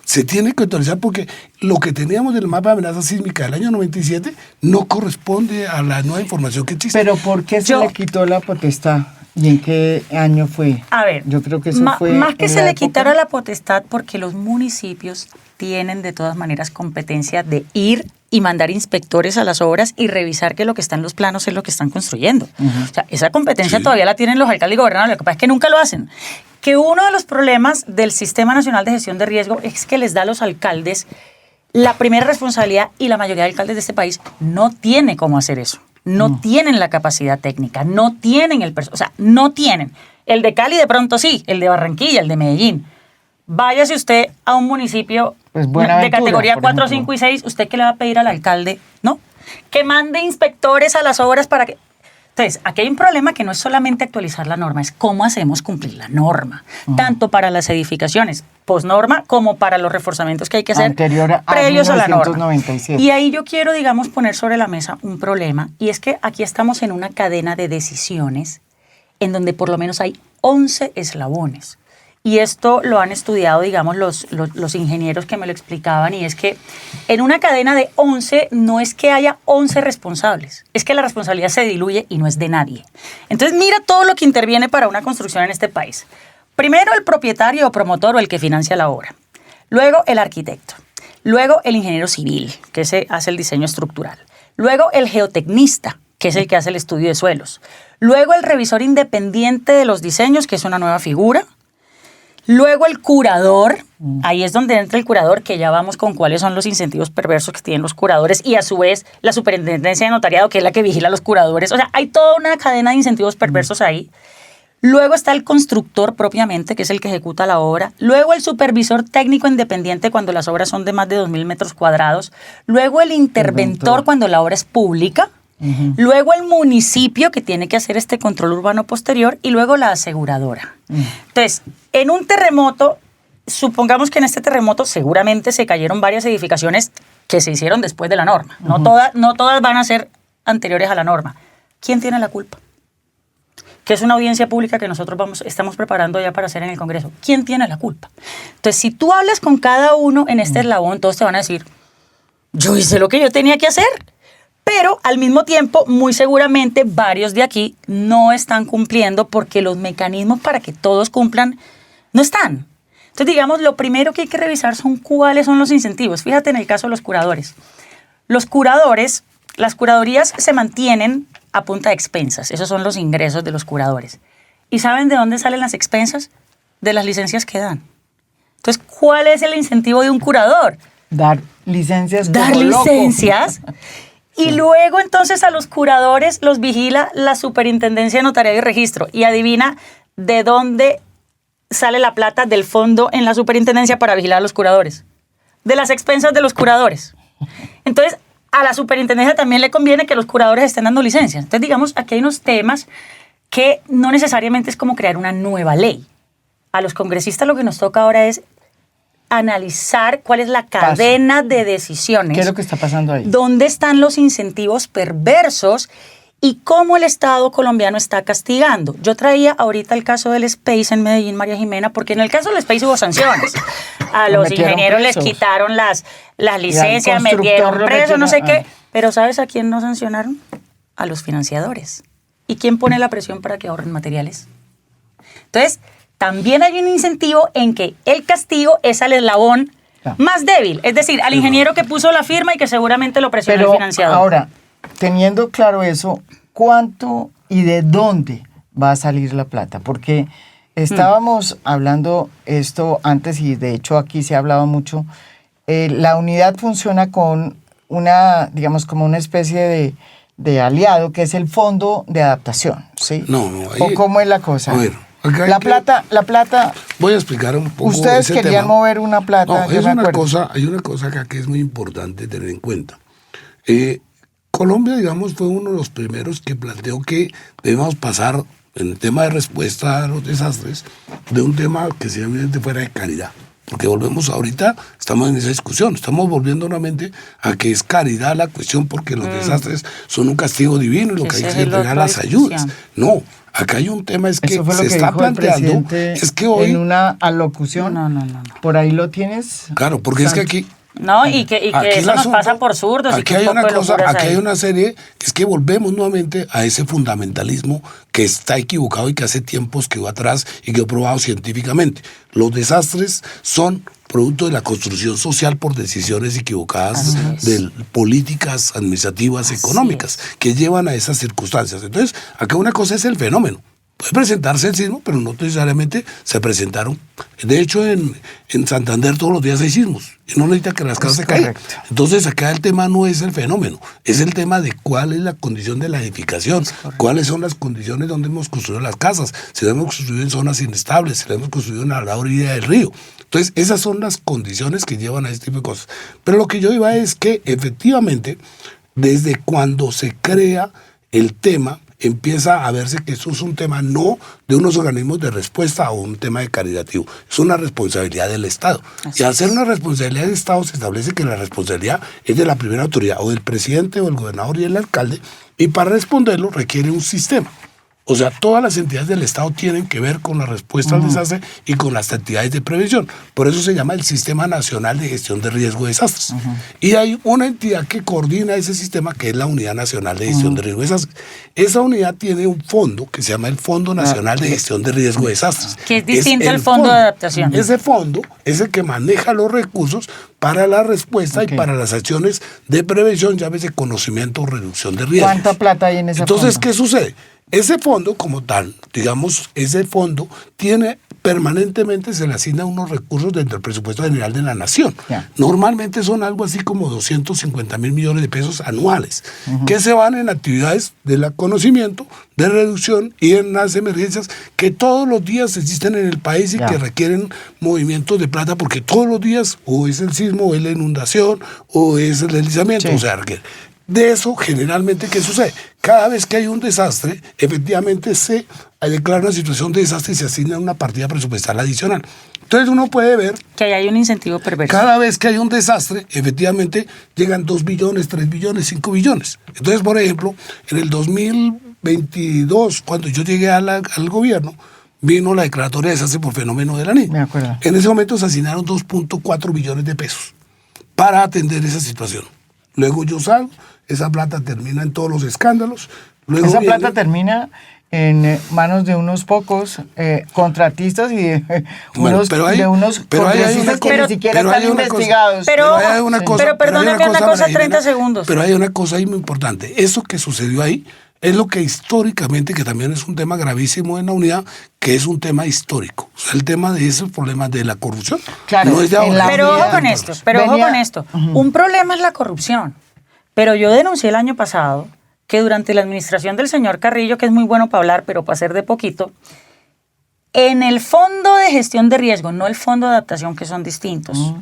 Se tiene que actualizar porque lo que teníamos del mapa de amenaza sísmica del año 97 no corresponde a la nueva información que existe. Pero ¿por qué se le quitó la potestad? ¿Y en qué año fue? A ver, yo creo que eso fue más que se le quitara la potestad, porque los municipios tienen de todas maneras competencia de ir y mandar inspectores a las obras y revisar que lo que está en los planos es lo que están construyendo. O sea, esa competencia todavía la tienen los alcaldes y gobernadores, lo que pasa es que nunca lo hacen. Que uno de los problemas del Sistema Nacional de Gestión de Riesgo es que les da a los alcaldes la primera responsabilidad, y la mayoría de alcaldes de este país no tiene cómo hacer eso. no tienen la capacidad técnica, no tienen el personal, o sea, no tienen. El de Cali de pronto sí, el de Barranquilla, el de Medellín. Váyase usted a un municipio Pues de Buenaventura, categoría por 4, ejemplo. 5 y 6, ¿usted qué le va a pedir al alcalde? ¿No? Que mande inspectores a las obras para que... Entonces, aquí hay un problema que no es solamente actualizar la norma, es cómo hacemos cumplir la norma, tanto para las edificaciones posnorma como para los reforzamientos que hay que hacer Anterior a previos a la norma. 1997. Y ahí yo quiero, digamos, poner sobre la mesa un problema, y es que aquí estamos en una cadena de decisiones en donde por lo menos hay 11 eslabones. Y esto lo han estudiado, digamos, los ingenieros que me lo explicaban, y es que en una cadena de 11 no es que haya 11 responsables, es que la responsabilidad se diluye y no es de nadie. Entonces mira todo lo que interviene para una construcción en este país. Primero el propietario o promotor o el que financia la obra. Luego el arquitecto. Luego el ingeniero civil, que se hace el diseño estructural. Luego el geotecnista, que es el que hace el estudio de suelos. Luego el revisor independiente de los diseños, que es una nueva figura. Luego el curador, ahí es donde entra el curador, que ya vamos con cuáles son los incentivos perversos que tienen los curadores, y a su vez la superintendencia de notariado, que es la que vigila a los curadores. O sea, hay toda una cadena de incentivos perversos ahí. Luego está el constructor propiamente, que es el que ejecuta la obra. Luego el supervisor técnico independiente cuando las obras son de más de 2.000 metros cuadrados. Luego el interventor cuando la obra es pública. Luego el municipio, que tiene que hacer este control urbano posterior, y luego la aseguradora. Entonces, en un terremoto, supongamos que en este terremoto seguramente se cayeron varias edificaciones que se hicieron después de la norma. No todas van a ser anteriores a la norma. ¿Quién tiene la culpa? Que es una audiencia pública que nosotros estamos preparando ya para hacer en el Congreso. ¿Quién tiene la culpa? Entonces, si tú hablas con cada uno en este eslabón, todos te van a decir, yo hice lo que yo tenía que hacer. Pero al mismo tiempo, muy seguramente varios de aquí no están cumpliendo porque los mecanismos para que todos cumplan no están. Entonces, digamos, lo primero que hay que revisar son cuáles son los incentivos. Fíjate en el caso de los curadores. Los curadores, las curadurías se mantienen a punta de expensas. Esos son los ingresos de los curadores. ¿Y saben de dónde salen las expensas? De las licencias que dan. Entonces, ¿cuál es el incentivo de un curador? Dar licencias. Dar como loco. licencias. Y luego entonces a los curadores los vigila la Superintendencia de Notariado y Registro. Y adivina de dónde sale la plata del fondo en la superintendencia para vigilar a los curadores. De las expensas de los curadores. Entonces, a la superintendencia también le conviene que los curadores estén dando licencias. Entonces, digamos, aquí hay unos temas que no necesariamente es como crear una nueva ley. A los congresistas lo que nos toca ahora es analizar cuál es la cadena de decisiones. ¿Qué es lo que está pasando ahí? ¿Dónde están los incentivos perversos y cómo el Estado colombiano está castigando? Yo traía ahorita el caso del Space en Medellín, María Jimena, porque en el caso del Space hubo sanciones. A los ingenieros les quitaron las licencias, metieron preso, no sé qué. Pero ¿sabes a quién no sancionaron? A los financiadores. ¿Y quién pone la presión para que ahorren materiales? Entonces, también hay un incentivo en que el castigo es al eslabón más débil, es decir, al ingeniero que puso la firma y que seguramente lo presionó el financiador. Ahora, teniendo claro eso, ¿cuánto y de dónde va a salir la plata? Porque estábamos hablando esto antes y de hecho aquí se ha hablado mucho. La unidad funciona con una, digamos, como una especie de aliado que es el Fondo de Adaptación, ¿sí? No, ahí, ¿O cómo es la cosa? A ver, La plata. Voy a explicar un poco. Ustedes ese querían tema. mover una plata. No, yo es me una acuerdo. cosa, hay una cosa acá que es muy importante tener en cuenta. Colombia, digamos, fue uno de los primeros que planteó que debemos pasar en el tema de respuesta a los desastres de un tema que simplemente fuera de caridad. Porque volvemos ahorita, estamos en esa discusión, estamos volviendo nuevamente a que es caridad la cuestión porque los desastres son un castigo divino y lo que hay que entregar las ayudas. No, acá hay un tema, es que Eso fue lo se que está dijo el planteando, presidente es que hoy... en una alocución. No. Por ahí lo tienes. Claro, porque es que aquí... No, y que Aquí eso el nos asunto, pasa por zurdos. Aquí y que hay un una poco de cosa, locuras aquí ahí. hay una serie, es que volvemos nuevamente a ese fundamentalismo que está equivocado y que hace tiempos quedó atrás y quedó probado científicamente. Los desastres son producto de la construcción social por decisiones equivocadas de políticas administrativas económicas que llevan a esas circunstancias. Entonces, acá una cosa es el fenómeno. Puede presentarse el sismo, pero no necesariamente se presentaron. De hecho, en Santander todos los días hay sismos y no necesita que las casas se caigan. Entonces, acá el tema no es el fenómeno, es el tema de cuál es la condición de la edificación, cuáles son las condiciones donde hemos construido las casas, si las hemos construido en zonas inestables, si las hemos construido en la orilla del río. Entonces, esas son las condiciones que llevan a este tipo de cosas. Pero lo que yo iba es que, efectivamente, desde cuando se crea el tema, empieza a verse que eso es un tema no de unos organismos de respuesta o un tema de caritativo, es una responsabilidad del Estado. Y al ser una responsabilidad del Estado se establece que la responsabilidad es de la primera autoridad, o del presidente, o el gobernador y el alcalde, y para responderlo requiere un sistema. O sea, todas las entidades del Estado tienen que ver con la respuesta al desastre y con las actividades de prevención. Por eso se llama el Sistema Nacional de Gestión de Riesgo de Desastres. Y hay una entidad que coordina ese sistema, que es la Unidad Nacional de Gestión de Riesgo de Desastres. Esa unidad tiene un fondo que se llama el Fondo Nacional de Gestión de Riesgo de Desastres. Que es distinto al Fondo de Adaptación. Ese fondo es el que maneja los recursos para la respuesta y para las acciones de prevención, llámese conocimiento o reducción de riesgos. ¿Cuánta plata hay en ese fondo? Entonces, ¿qué sucede? Ese fondo como tal, digamos, ese fondo tiene permanentemente, se le asigna unos recursos dentro del presupuesto general de la nación. Normalmente son algo así como 250.000 millones de pesos anuales, que se van en actividades de conocimiento, de reducción y en las emergencias que todos los días existen en el país y que requieren movimientos de plata, porque todos los días o es el sismo, o es la inundación, o es el deslizamiento, o sea, requiere. De eso, generalmente, ¿qué sucede? Cada vez que hay un desastre, efectivamente se declara una situación de desastre y se asigna una partida presupuestal adicional. Entonces uno puede ver que ahí hay un incentivo perverso. Cada vez que hay un desastre, efectivamente, llegan 2 billones, 3 billones, 5 billones. Entonces, por ejemplo, en el 2022, cuando yo llegué al gobierno, vino la declaratoria de desastre por fenómeno de la niña. Me acuerdo. En ese momento se asignaron 2.4 billones de pesos para atender esa situación. Luego yo salgo, esa plata termina en todos los escándalos. Luego esa plata termina en manos de unos pocos contratistas y de unos congresistas que ni siquiera están investigados. Pero perdóneme una cosa, 30 segundos. Pero hay una cosa ahí muy importante. Eso que sucedió ahí es lo que históricamente, que también es un tema gravísimo en la unidad, que es un tema histórico. O sea, el tema de esos problemas de la corrupción. Claro, no es de ahora. Pero ojo con esto. Un problema es la corrupción. Pero yo denuncié el año pasado que durante la administración del señor Carrillo, que es muy bueno para hablar, pero para hacer de poquito, en el Fondo de Gestión de Riesgo, no el Fondo de Adaptación, que son distintos,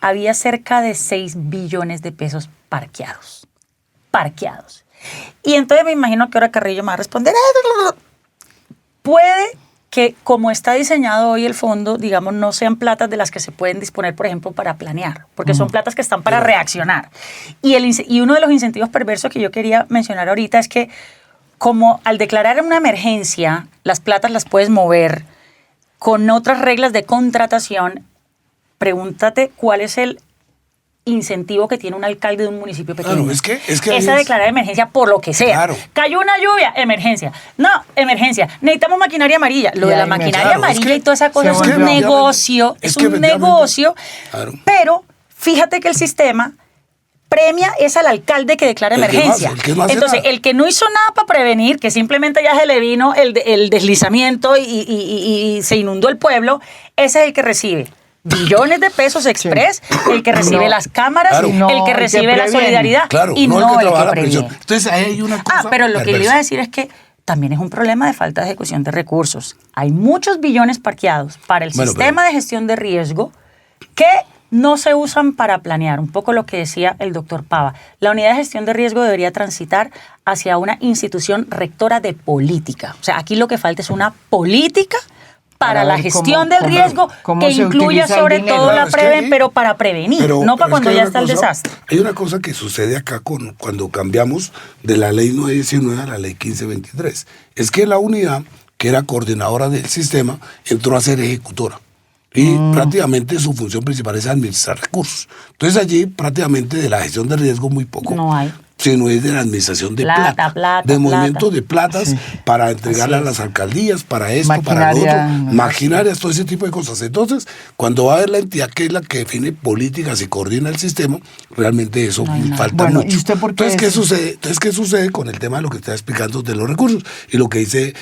había cerca de 6 billones de pesos parqueados. Y entonces me imagino que ahora Carrillo me va a responder, puede que como está diseñado hoy el fondo, digamos, no sean platas de las que se pueden disponer, por ejemplo, para planear, porque son platas que están para reaccionar. Y uno de los incentivos perversos que yo quería mencionar ahorita es que como al declarar una emergencia, las platas las puedes mover con otras reglas de contratación, pregúntate cuál es el incentivo que tiene un alcalde de un municipio pequeño. Claro, es que esa declarar emergencia por lo que sea. Claro. Cayó una lluvia, emergencia. No, emergencia. Necesitamos maquinaria amarilla. Lo de la maquinaria amarilla y toda esa cosa es un negocio. Es un negocio. Claro. Pero fíjate que el sistema premia es al alcalde que declara emergencia. Entonces, el que no hizo nada para prevenir, que simplemente ya se le vino el deslizamiento y se inundó el pueblo, ese es el que recibe billones de pesos express, el que recibe las cámaras, el que recibe la solidaridad y no el que previene. Entonces ahí hay una cosa pero lo que le iba a decir es que también es un problema de falta de ejecución de recursos. Hay muchos billones parqueados para el sistema de gestión de riesgo que no se usan para planear. Un poco lo que decía el doctor Pava. La unidad de gestión de riesgo debería transitar hacia una institución rectora de política. O sea, aquí lo que falta es una política para la gestión del riesgo que incluya sobre todo la pero para prevenir, no para cuando ya está el desastre. Hay una cosa que sucede acá cuando cambiamos de la ley 919 a la ley 1523. Es que la unidad, que era coordinadora del sistema, entró a ser ejecutora. Y prácticamente su función principal es administrar recursos. Entonces allí prácticamente de la gestión de riesgo muy poco. No hay. sino es de la administración de plata, de movimiento de platas para entregarle a las alcaldías, para esto, para lo otro, maquinarias, todo ese tipo de cosas. Entonces, cuando va a haber la entidad que es la que define políticas y coordina el sistema, realmente eso falta mucho. ¿Y usted por qué Entonces, ¿qué sucede con el tema de lo que está explicando de los recursos? Y lo que dice,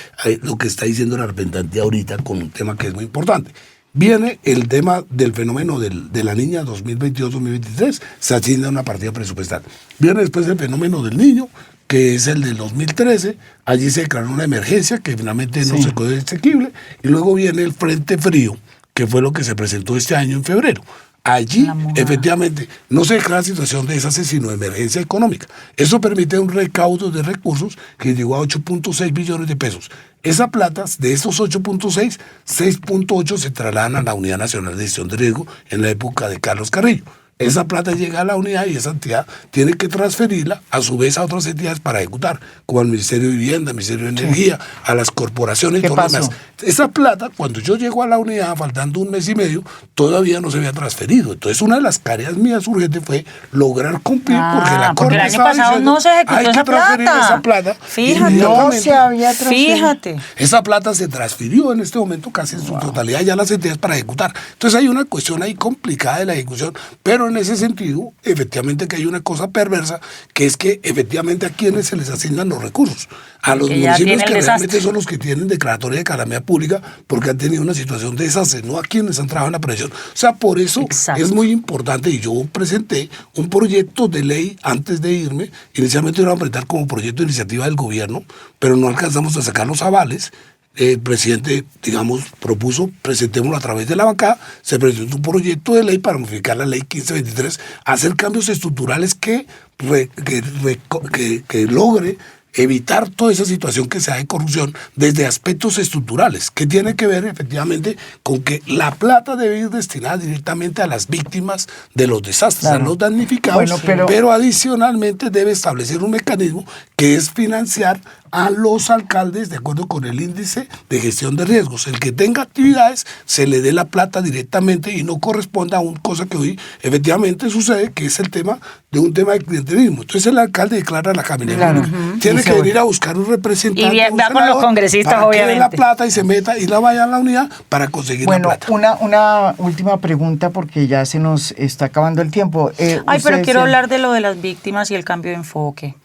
lo que está diciendo la representante ahorita con un tema que es muy importante. Viene el tema del fenómeno de la niña 2022-2023, se asigna una partida presupuestal. Viene después el fenómeno del niño, que es el del 2013, allí se declaró una emergencia que finalmente no se quedó exequible, y luego viene el frente frío, que fue lo que se presentó este año en febrero. Allí, efectivamente, no se declara situación de desastre, sino de emergencia económica. Eso permite un recaudo de recursos que llegó a 8.6 billones de pesos. Esa plata, de esos 8.6, 6.8 se trasladan a la Unidad Nacional de Gestión de Riesgo en la época de Carlos Carrillo. Esa plata llega a la unidad y esa entidad tiene que transferirla a su vez a otras entidades para ejecutar, como al Ministerio de Vivienda, al Ministerio de Energía, a las corporaciones y todo lo demás. Esa plata, cuando yo llego a la unidad, faltando un mes y medio, todavía no se había transferido. Entonces, una de las tareas mías urgentes fue lograr cumplir, porque la Corte el año pasado no se ejecutó esa plata. Fíjate. No se había transferido. Fíjate. Esa plata se transfirió en este momento casi en su totalidad ya a las entidades para ejecutar. Entonces, hay una cuestión ahí complicada de la ejecución, pero en ese sentido, efectivamente que hay una cosa perversa, que es que efectivamente a quienes se les asignan los recursos, a los municipios que realmente son los que tienen declaratoria de calamidad pública porque han tenido una situación de desastre, no a quienes han trabajado en la prevención. O sea, por eso es muy importante, y yo presenté un proyecto de ley antes de irme, inicialmente iba a presentar como proyecto de iniciativa del gobierno, pero no alcanzamos a sacar los avales. El presidente, digamos, propuso, presentémoslo a través de la bancada, se presentó un proyecto de ley para modificar la ley 1523, hacer cambios estructurales que logre evitar toda esa situación que se da de corrupción desde aspectos estructurales, que tiene que ver efectivamente con que la plata debe ir destinada directamente a las víctimas de los desastres, a los damnificados, pero adicionalmente debe establecer un mecanismo que es financiar a los alcaldes de acuerdo con el índice de gestión de riesgos. El que tenga actividades se le dé la plata directamente y no corresponda a una cosa que hoy efectivamente sucede, que es el tema de un tema de clientelismo. Entonces el alcalde declara la caminera pública. Tiene que venir a buscar un representante. Y va con los congresistas, para obviamente. Que dé la plata y se meta y la vaya a la unidad para conseguir la plata. Bueno, una última pregunta porque ya se nos está acabando el tiempo. Pero quiero hablar de lo de las víctimas y el cambio de enfoque.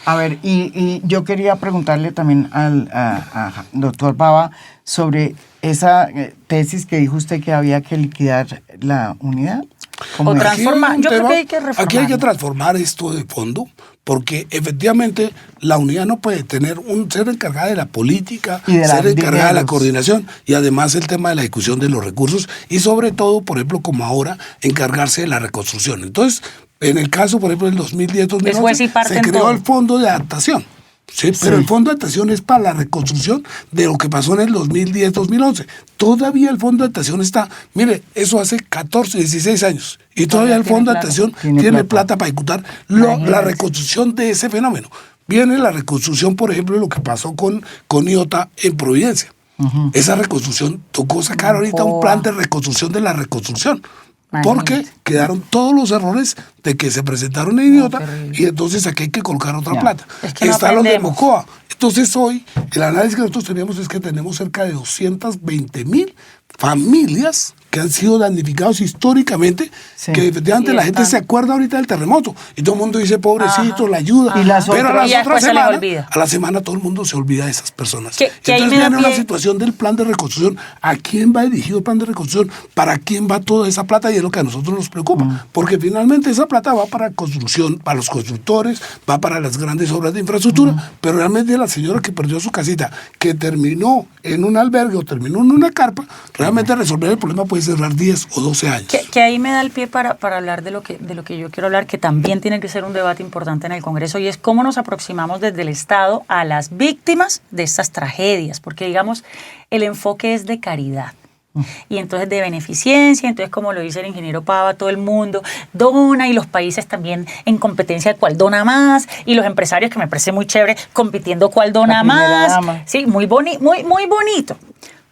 A ver, y yo quería preguntarle también al doctor Baba sobre esa tesis que dijo usted que había que liquidar la unidad. O transformar. Yo creo que hay que reformar. Aquí hay que transformar esto de fondo, porque efectivamente la unidad no puede tener ser encargada de la política, ser encargada de la coordinación y además el tema de la ejecución de los recursos y sobre todo, por ejemplo, como ahora, encargarse de la reconstrucción. Entonces, en el caso, por ejemplo, del 2010-2011, se creó el Fondo de Adaptación. Sí, pero el Fondo de Adaptación es para la reconstrucción de lo que pasó en el 2010-2011. Todavía el Fondo de Adaptación está, mire, eso hace 14, 16 años. Y todavía el Fondo de Adaptación tiene plata para ejecutar la reconstrucción de ese fenómeno. Viene la reconstrucción, por ejemplo, de lo que pasó con IOTA en Providencia. Esa reconstrucción, tocó sacar ahorita un plan de reconstrucción de la reconstrucción. Porque quedaron todos los errores de que se presentaron en IOTA y entonces aquí hay que colocar otra plata. Es que está lo de Mocoa. Entonces hoy el análisis que nosotros teníamos es que tenemos cerca de 220,000 familias que han sido damnificados históricamente, que efectivamente la gente se acuerda ahorita del terremoto y todo el mundo dice pobrecito, la ayuda, pero a la semana todo el mundo se olvida de esas personas. Entonces viene una situación del plan de reconstrucción. ¿A quién va dirigido el plan de reconstrucción? ¿Para quién va toda esa plata? Y es lo que a nosotros nos preocupa, porque finalmente esa plata va para construcción, para los constructores, va para las grandes obras de infraestructura, pero realmente la señora que perdió su casita, que terminó en un albergue o terminó en una carpa, realmente resolver el problema puede cerrar 10 o 12 años. Que ahí me da el pie para hablar de lo que yo quiero hablar, que también tiene que ser un debate importante en el Congreso, y es cómo nos aproximamos desde el Estado a las víctimas de estas tragedias, porque digamos, el enfoque es de caridad. Y entonces de beneficencia, entonces como lo dice el ingeniero Pava, todo el mundo dona y los países también en competencia de cuál dona más y los empresarios, que me parece muy chévere, compitiendo cuál dona más. Sí, muy bonito.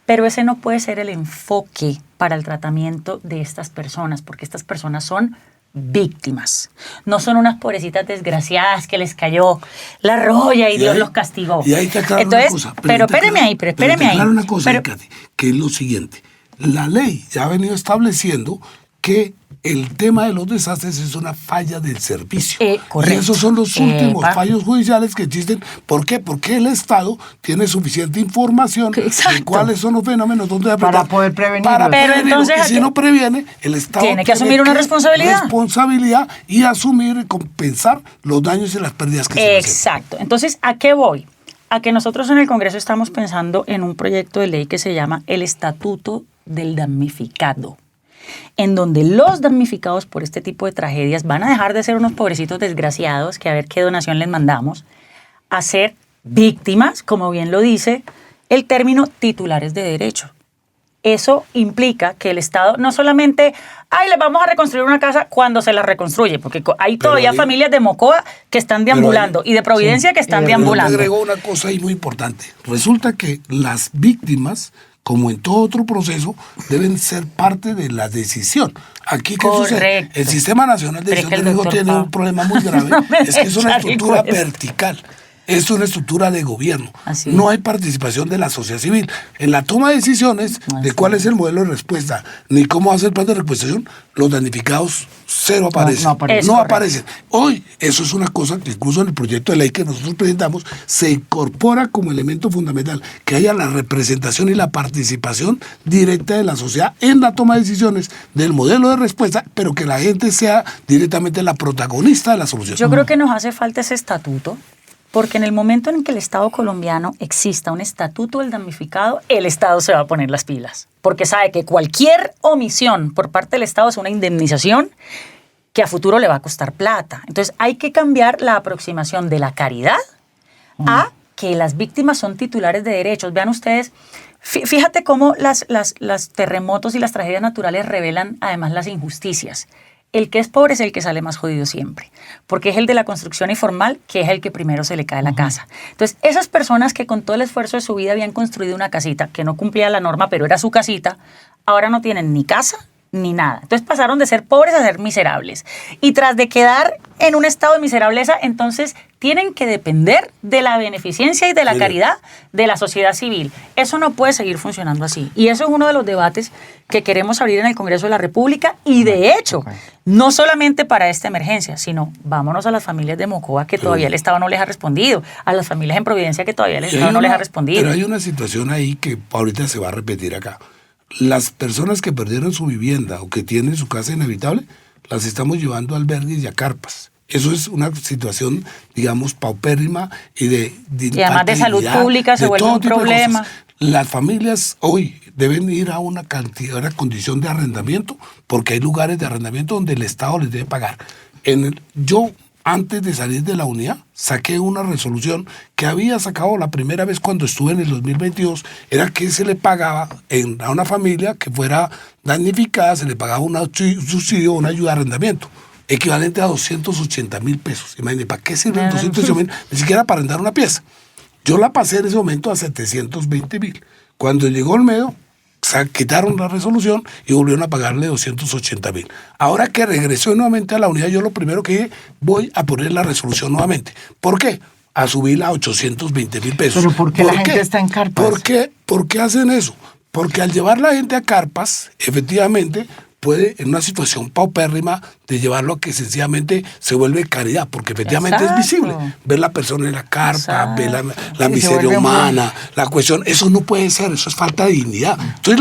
Pero ese no puede ser el enfoque para el tratamiento de estas personas, porque estas personas son víctimas. No son unas pobrecitas desgraciadas que les cayó la roya y Dios los castigó. Y ahí te aclaro Entonces, una cosa. pero espéreme ahí. Te aclaro una cosa, Katy, que es lo siguiente. La ley ya ha venido estableciendo que el tema de los desastres es una falla del servicio. Correcto. Y esos son los últimos fallos judiciales que existen. ¿Por qué? Porque el Estado tiene suficiente información de cuáles son los fenómenos donde para poder prevenirlos. Pero entonces, y si no previene, el Estado tiene que asumir una responsabilidad y asumir y compensar los daños y las pérdidas que se presenten. Exacto. Entonces, ¿a qué voy? A que nosotros en el Congreso estamos pensando en un proyecto de ley que se llama el Estatuto del Damnificado, en donde los damnificados por este tipo de tragedias van a dejar de ser unos pobrecitos desgraciados que a ver qué donación les mandamos, a ser víctimas, como bien lo dice el término titulares de derecho. Eso implica que el Estado no solamente, les vamos a reconstruir una casa cuando se la reconstruye, porque hay todavía familias de Mocoa que están deambulando y de Providencia que están deambulando. Yo agregó una cosa ahí muy importante. Resulta que las víctimas, como en todo otro proceso, deben ser parte de la decisión. Aquí, ¿qué sucede? El Sistema Nacional de Decisión del Hijo tiene un problema muy grave, es que es una estructura vertical. Es una estructura de gobierno. No hay participación de la sociedad civil. En la toma de decisiones de cuál es el modelo de respuesta, ni cómo hacer el plan de reconstrucción, los damnificados cero aparecen. No aparecen. Hoy, eso es una cosa que incluso en el proyecto de ley que nosotros presentamos, se incorpora como elemento fundamental, que haya la representación y la participación directa de la sociedad en la toma de decisiones del modelo de respuesta, pero que la gente sea directamente la protagonista de la solución. Yo creo que nos hace falta ese estatuto, porque en el momento en que el Estado colombiano exista un estatuto del damnificado, el Estado se va a poner las pilas. Porque sabe que cualquier omisión por parte del Estado es una indemnización que a futuro le va a costar plata. Entonces hay que cambiar la aproximación de la caridad a que las víctimas son titulares de derechos. Vean ustedes, fíjate cómo las terremotos y las tragedias naturales revelan además las injusticias. El que es pobre es el que sale más jodido siempre, porque es el de la construcción informal, que es el que primero se le cae la casa. Entonces, esas personas que con todo el esfuerzo de su vida habían construido una casita que no cumplía la norma, pero era su casita, ahora no tienen ni casa ni nada. Entonces pasaron de ser pobres a ser miserables. Y tras de quedar en un estado de miserableza, entonces tienen que depender de la beneficencia y de la caridad de la sociedad civil. Eso no puede seguir funcionando así. Y eso es uno de los debates que queremos abrir en el Congreso de la República. Y de hecho, no solamente para esta emergencia, sino vámonos a las familias de Mocoa que todavía el Estado no les ha respondido, a las familias en Providencia que todavía el Estado no les ha respondido. Pero hay una situación ahí que ahorita se va a repetir acá. Las personas que perdieron su vivienda o que tienen su casa inhabitable, las estamos llevando a albergues y a carpas. Eso es una situación, digamos, paupérrima y además de salud pública se vuelve un problema. Las familias hoy deben ir a una condición de arrendamiento, porque hay lugares de arrendamiento donde el Estado les debe pagar. Yo, antes de salir de la unidad, saqué una resolución que había sacado la primera vez cuando estuve en el 2022, era que se le pagaba a una familia que fuera damnificada, se le pagaba un subsidio, una ayuda de arrendamiento, equivalente a 280,000 pesos. Imagínate, ¿para qué sirven 280,000? Ni siquiera para arrendar una pieza. Yo la pasé en ese momento a 720,000. Cuando llegó el medio, quitaron la resolución y volvieron a pagarle 280,000. Ahora que regresó nuevamente a la unidad, yo lo primero que dije, voy a poner la resolución nuevamente. ¿Por qué? A subirla a 820,000 pesos. ¿Pero por qué la gente está en carpas? ¿Por qué hacen eso? Porque al llevar la gente a carpas, efectivamente, puede, en una situación paupérrima, de llevarlo a que sencillamente se vuelve caridad, porque efectivamente es visible. Ver la persona en la carpa, ver la miseria humana, la cuestión, eso no puede ser, eso es falta de dignidad. Entonces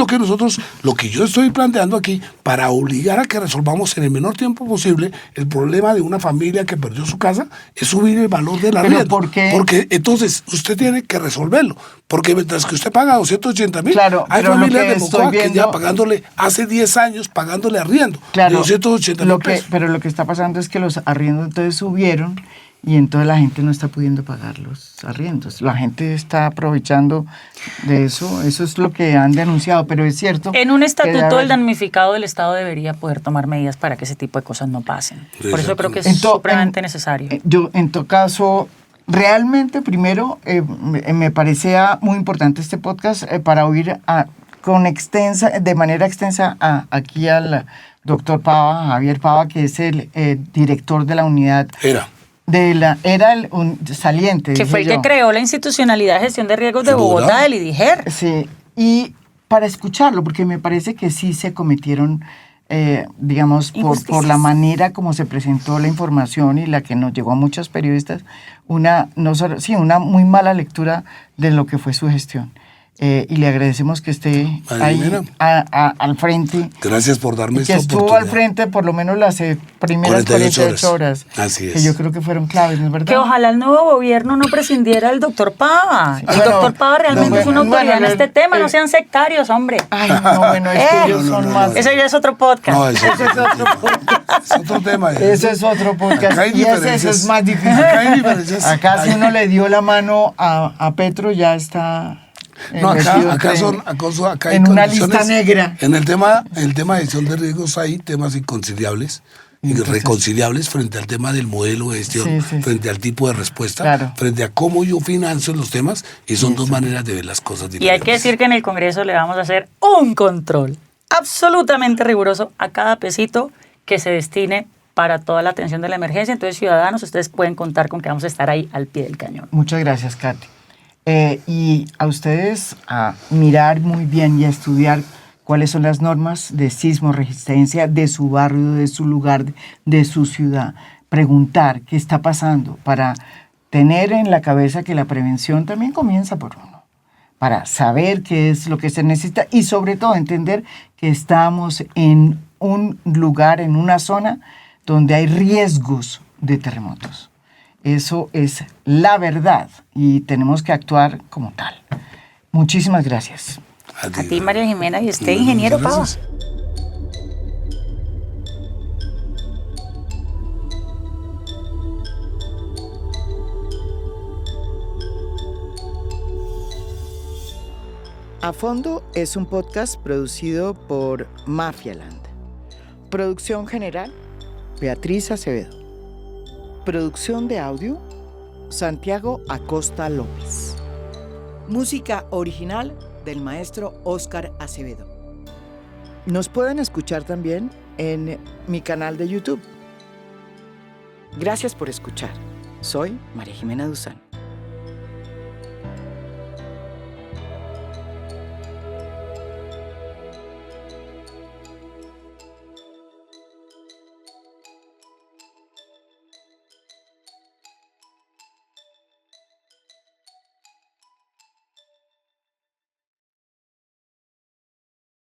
lo que yo estoy planteando aquí, para obligar a que resolvamos en el menor tiempo posible el problema de una familia que perdió su casa, es subir el valor de la renta. ¿Por qué? Porque entonces usted tiene que resolverlo, porque mientras que usted paga 280,000, hay familias de Mocoa que ya pagándole, hace 10 años, pagándole arriendo de 280,000 pesos. Pero lo que está pasando es que los arriendos entonces subieron y entonces la gente no está pudiendo pagar los arriendos. La gente está aprovechando de eso. Eso es lo que han denunciado, pero es cierto. En un estatuto del damnificado, el Estado debería poder tomar medidas para que ese tipo de cosas no pasen. Por eso creo que es supremamente necesario. En todo caso, realmente, primero, me parecía muy importante este podcast para oír a de manera extensa aquí al doctor Pava, Javier Pava, que es el director de la unidad. Saliente. Que fue el que creó la institucionalidad de gestión de riesgos de Bogotá, del IDIGER. Sí, y para escucharlo, porque me parece que sí se cometieron, digamos, por la manera como se presentó la información y la que nos llegó a muchos periodistas, una muy mala lectura de lo que fue su gestión. Y le agradecemos que esté ahí al frente. Gracias por darme esta oportunidad. Que estuvo al frente por lo menos las primeras 48 horas. Así es. Que yo creo que fueron claves, ¿no es verdad? Que ojalá el nuevo gobierno no prescindiera del doctor Pava. El doctor Pava realmente es una autoridad en este tema. No sean sectarios, hombre. Ay, no, bueno, es que ellos son más... Eso ya es otro podcast. No, eso es otro podcast. Es otro tema. Eso es otro podcast. Y eso es más difícil. Acá si uno le dio la mano a Petro, ya está... No, acá hay en una lista negra. En el tema de gestión de riesgos hay temas inconciliables y reconciliables frente al tema del modelo de gestión, frente al tipo de respuesta, frente a cómo yo financio los temas, y son dos maneras de ver las cosas diferentes. Y hay que decir que en el Congreso le vamos a hacer un control absolutamente riguroso a cada pesito que se destine para toda la atención de la emergencia. Entonces, ciudadanos, ustedes pueden contar con que vamos a estar ahí al pie del cañón. Muchas gracias, Katy. Y a ustedes a mirar muy bien y a estudiar cuáles son las normas de sismo resistencia de su barrio, de su lugar, de su ciudad. Preguntar qué está pasando para tener en la cabeza que la prevención también comienza por uno, para saber qué es lo que se necesita y sobre todo entender que estamos en un lugar, en una zona donde hay riesgos de terremotos. Eso es la verdad y tenemos que actuar como tal. Muchísimas gracias. A ti, María Jimena, y usted, ingeniero Pava. A Fondo es un podcast producido por Mafialand. Producción general, Beatriz Acevedo. Producción de audio, Santiago Acosta López. Música original del maestro Óscar Acevedo. Nos pueden escuchar también en mi canal de YouTube. Gracias por escuchar. Soy María Jimena Duzán.